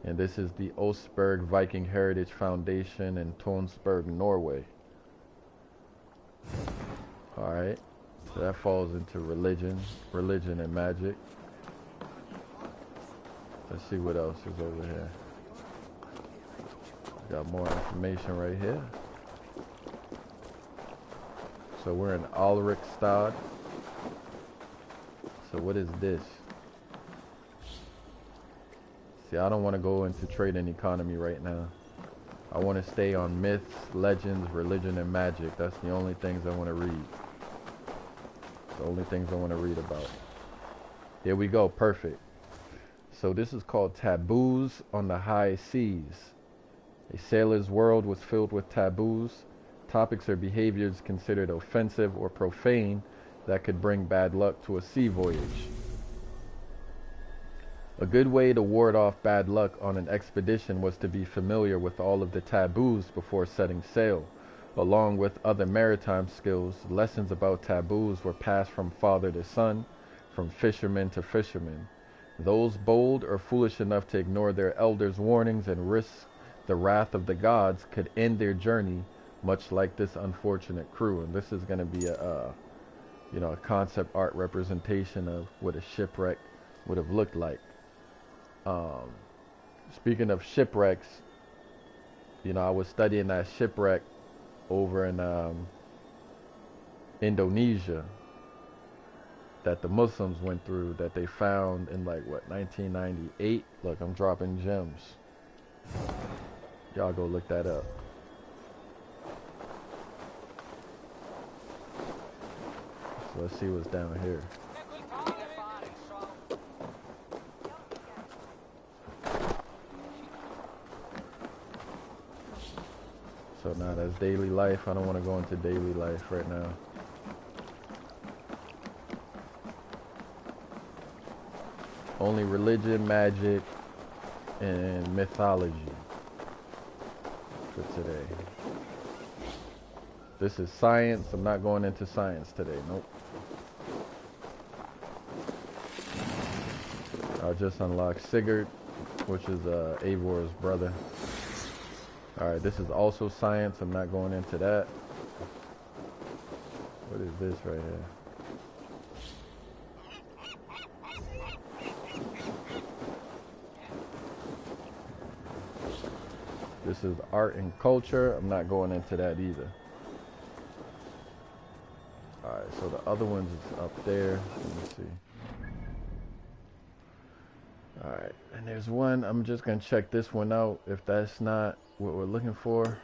And this is the Osberg Viking Heritage Foundation in Tonsberg, Norway. Alright, so that falls into religion and magic. Let's see what else is over here. Got more information right here. So we're in Ulrichstad. So what is this? See, I don't want to go into trade and economy right now. I want to stay on myths, legends, religion, and magic. That's the only things I want to read. The only things I want to read about. Here we go, perfect. So this is called Taboos on the High Seas. A sailor's world was filled with taboos. Topics or behaviors considered offensive or profane that could bring bad luck to a sea voyage. A good way to ward off bad luck on an expedition was to be familiar with all of the taboos before setting sail. Along with other maritime skills, lessons about taboos were passed from father to son, from fisherman to fisherman. Those bold or foolish enough to ignore their elders' warnings and risk the wrath of the gods could end their journey, much like this unfortunate crew. And this is going to be a concept art representation of what a shipwreck would have looked like. Speaking of shipwrecks, I was studying that shipwreck over in Indonesia that the Muslims went through, that they found in 1998. Look, I'm dropping gems. Y'all go look that up. So let's see what's down here. So now that's daily life. I don't want to go into daily life right now. Only religion, magic, and mythology for today. This is science. I'm not going into science today. Nope. I just unlocked Sigurd, which is Eivor's brother. Alright, this is also science. I'm not going into that. What is this right here? This is art and culture. I'm not going into that either. Alright, so the other ones is up there. Let me see. Alright, and there's one. I'm just going to check this one out. If that's not what we're looking for,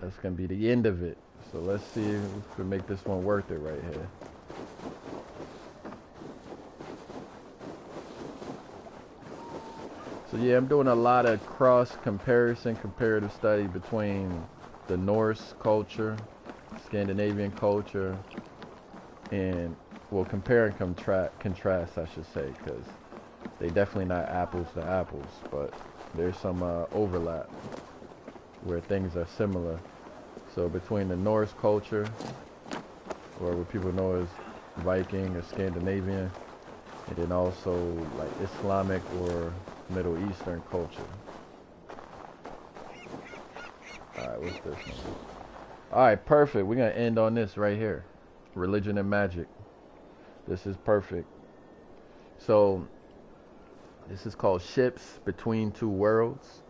that's going to be the end of it. So let's see if we can make this one worth it right here. So yeah, I'm doing a lot of comparative study between the Norse culture, Scandinavian culture, and, well, compare and contrast, I should say, because they definitely not apples to apples, but there's some overlap where things are similar. So between the Norse culture, or what people know as Viking or Scandinavian, and then also like Islamic or Middle Eastern culture. Alright, what's this one? Alright, perfect. We're going to end on this right here. Religion and magic. This is perfect. So, this is called Ships Between Two Worlds.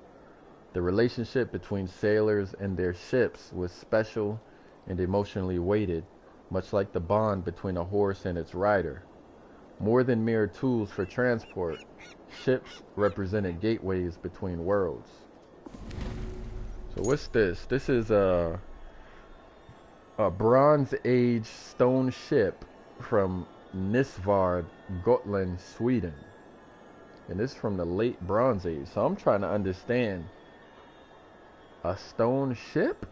The relationship between sailors and their ships was special and emotionally weighted, much like the bond between a horse and its rider. More than mere tools for transport, ships represented gateways between worlds. So what's this? This is a Bronze Age stone ship from Nisvard, Gotland, Sweden. And this is from the late Bronze Age. So I'm trying to understand. A stone ship?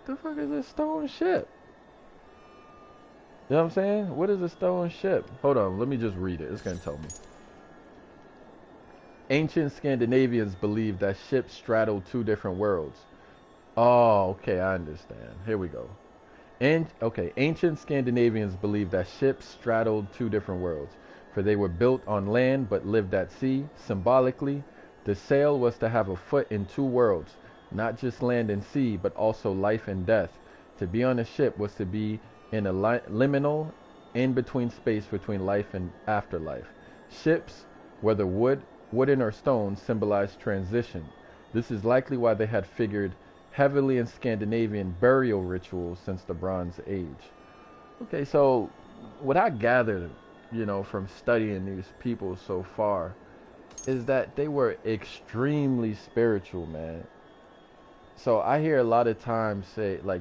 The fuck is a stone ship? You know what I'm saying? What is a stone ship? Hold on, let me just read it. It's going to tell me. Ancient Scandinavians believed that ships straddled two different worlds. Oh, okay, I understand. Here we go. Ancient Scandinavians believed that ships straddled two different worlds, for they were built on land but lived at sea. Symbolically, the sail was to have a foot in two worlds, not just land and sea, but also life and death. To be on a ship was to be in a liminal, in-between space between life and afterlife. Ships, whether wooden or stone, symbolize transition. This is likely why they had figured heavily in Scandinavian burial rituals since the Bronze Age. Okay, so what I gathered, from studying these people so far, is that they were extremely spiritual, man. So I hear a lot of times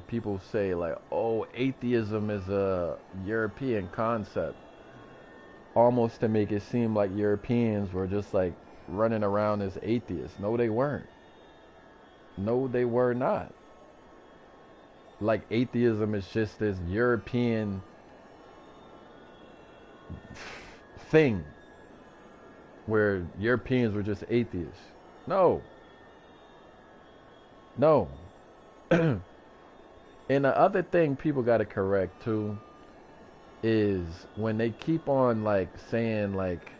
people say, oh, atheism is a European concept, almost to make it seem like Europeans were just running around as atheists. No, they weren't. No, they were not. like atheism is just this European thing where Europeans were just atheists. No. No. And the other thing people got to correct too is when they keep on like saying like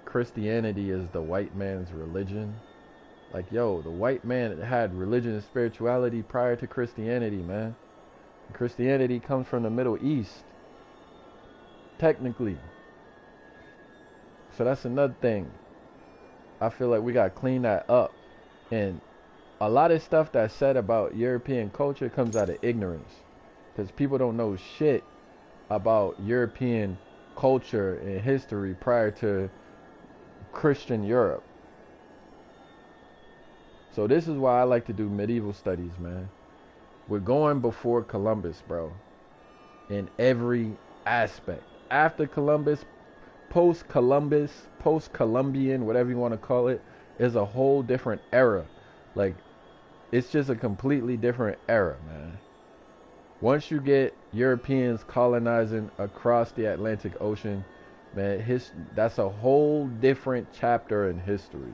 Christianity is the white man's religion. Like, yo, the white man had religion and spirituality prior to Christianity, man. Christianity comes from the Middle East, technically. So that's another thing. I feel like we got to clean that up. And a lot of stuff that's said about European culture comes out of ignorance. Because people don't know shit about European culture and history prior to Christian Europe. So this is why I like to do medieval studies, man. We're going before Columbus, bro. In every aspect. After Columbus, post-Columbus, post-Columbian, whatever you want to call it, is a whole different era. Like, it's just a completely different era, man. Once you get Europeans colonizing across the Atlantic Ocean, man, that's a whole different chapter in history.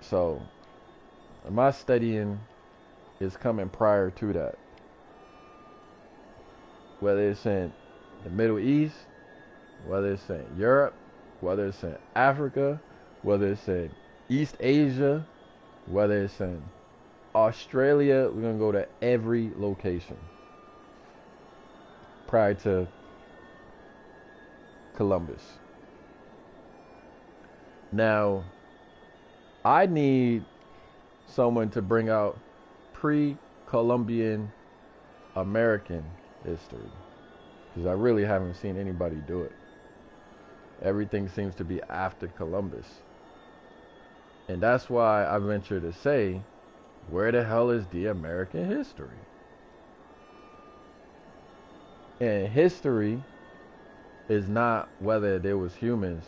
So, my studying is coming prior to that. Whether it's in the Middle East, whether it's in Europe, whether it's in Africa, whether it's in East Asia, whether it's in Australia, we're going to go to every location prior to Columbus. Now, I need someone to bring out pre-Columbian American history, because I really haven't seen anybody do it. Everything seems to be after Columbus. And that's why I venture to say, where the hell is the American history? And history is not whether there was humans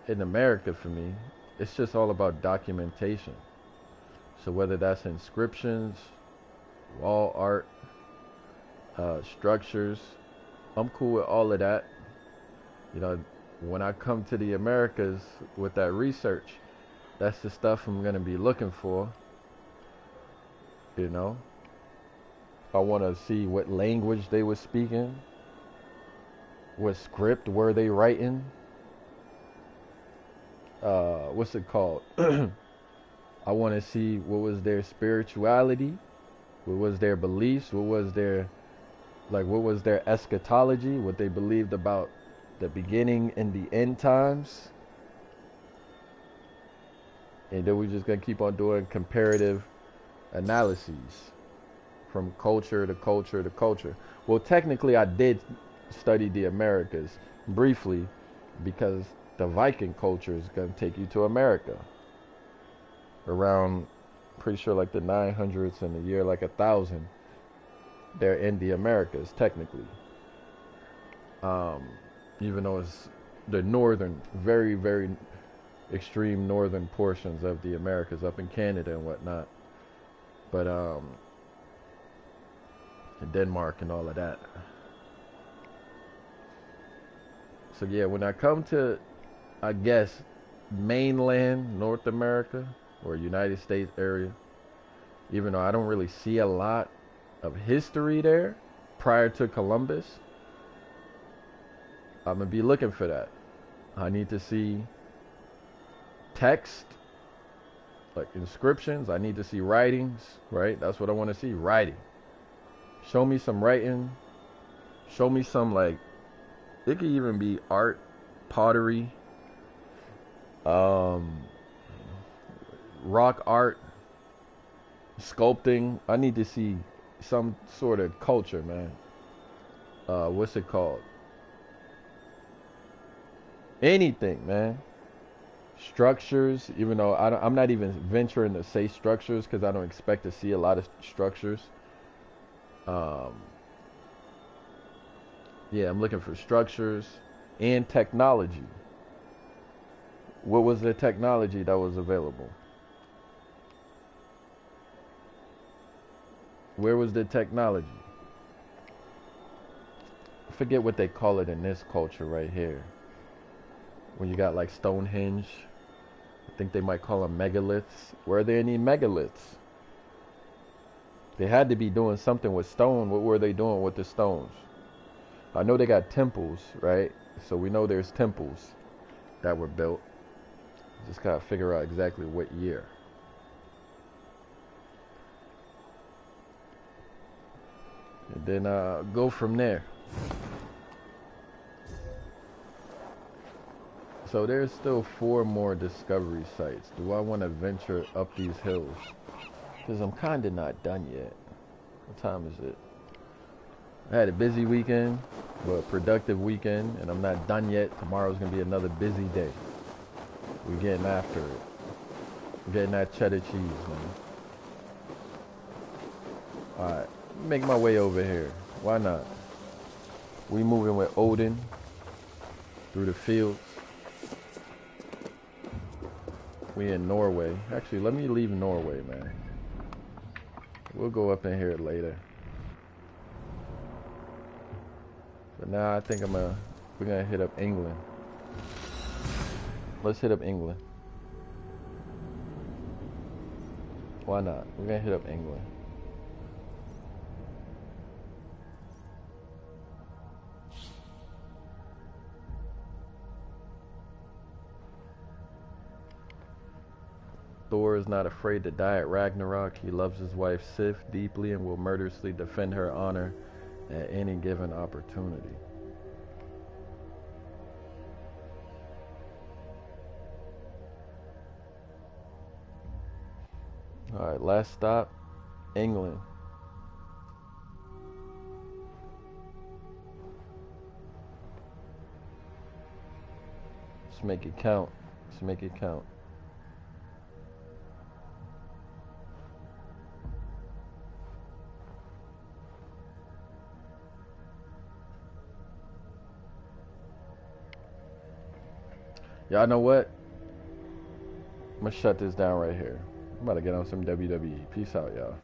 in America for me. It's just all about documentation. So whether that's inscriptions, wall art, structures, I'm cool with all of that. You know, when I come to the Americas with that research, that's the stuff I'm going to be looking for. You know, I want to see what language they were speaking, what script were they writing, what's it called? I want to see what was their spirituality, what was their beliefs, what was their eschatology, what they believed about the beginning and the end times. And then we're just going to keep on doing comparative analyses from culture to culture to culture. Well, technically, I did study the Americas briefly because the Viking culture is going to take you to America around, pretty sure like the 900s and the year like 1000. They're in the Americas technically, even though it's the northern, very, very extreme northern portions of the Americas up in Canada and whatnot. But Denmark and all of that. So yeah, when I come to, I guess, mainland North America or United States area, even though I don't really see a lot of history there prior to Columbus, I'm gonna be looking for that. I need to see text, like inscriptions. I need to see writings, right? That's what I want to see, writing. Show me some writing. Show me some, like, it could even be art, pottery, rock art, sculpting. I need to see some sort of culture, man. What's it called? Anything, man. Structures, even though I'm not even venturing to say structures because I don't expect to see a lot of structures. Yeah, I'm looking for structures and technology. What was the technology that was available? Where was the technology? I forget what they call it in this culture right here. When you got like Stonehenge, I think they might call them megaliths. Were there any megaliths? They had to be doing something with stone. What were they doing with the stones? I know they got temples, right? So we know there's temples that were built. Just gotta figure out exactly what year. And then go from there. So there's still 4 more discovery sites. Do I want to venture up these hills? Because I'm kind of not done yet. What time is it? I had a busy weekend, but a productive weekend, and I'm not done yet. Tomorrow's going to be another busy day. We're getting after it. We're getting that cheddar cheese, man. Alright, make my way over here. Why not? We moving with Odin through the fields. We in Norway. Actually, let me leave Norway, man. We'll go up in here later. But now I think we're gonna hit up England. Let's hit up England. Why not? We're gonna hit up England. Thor is not afraid to die at Ragnarok. He loves his wife Sif deeply and will murderously defend her honor at any given opportunity. Alright, last stop, England. Let's make it count. Let's make it count. Y'all know what? I'm gonna shut this down right here. I'm about to get on some WWE. Peace out, y'all.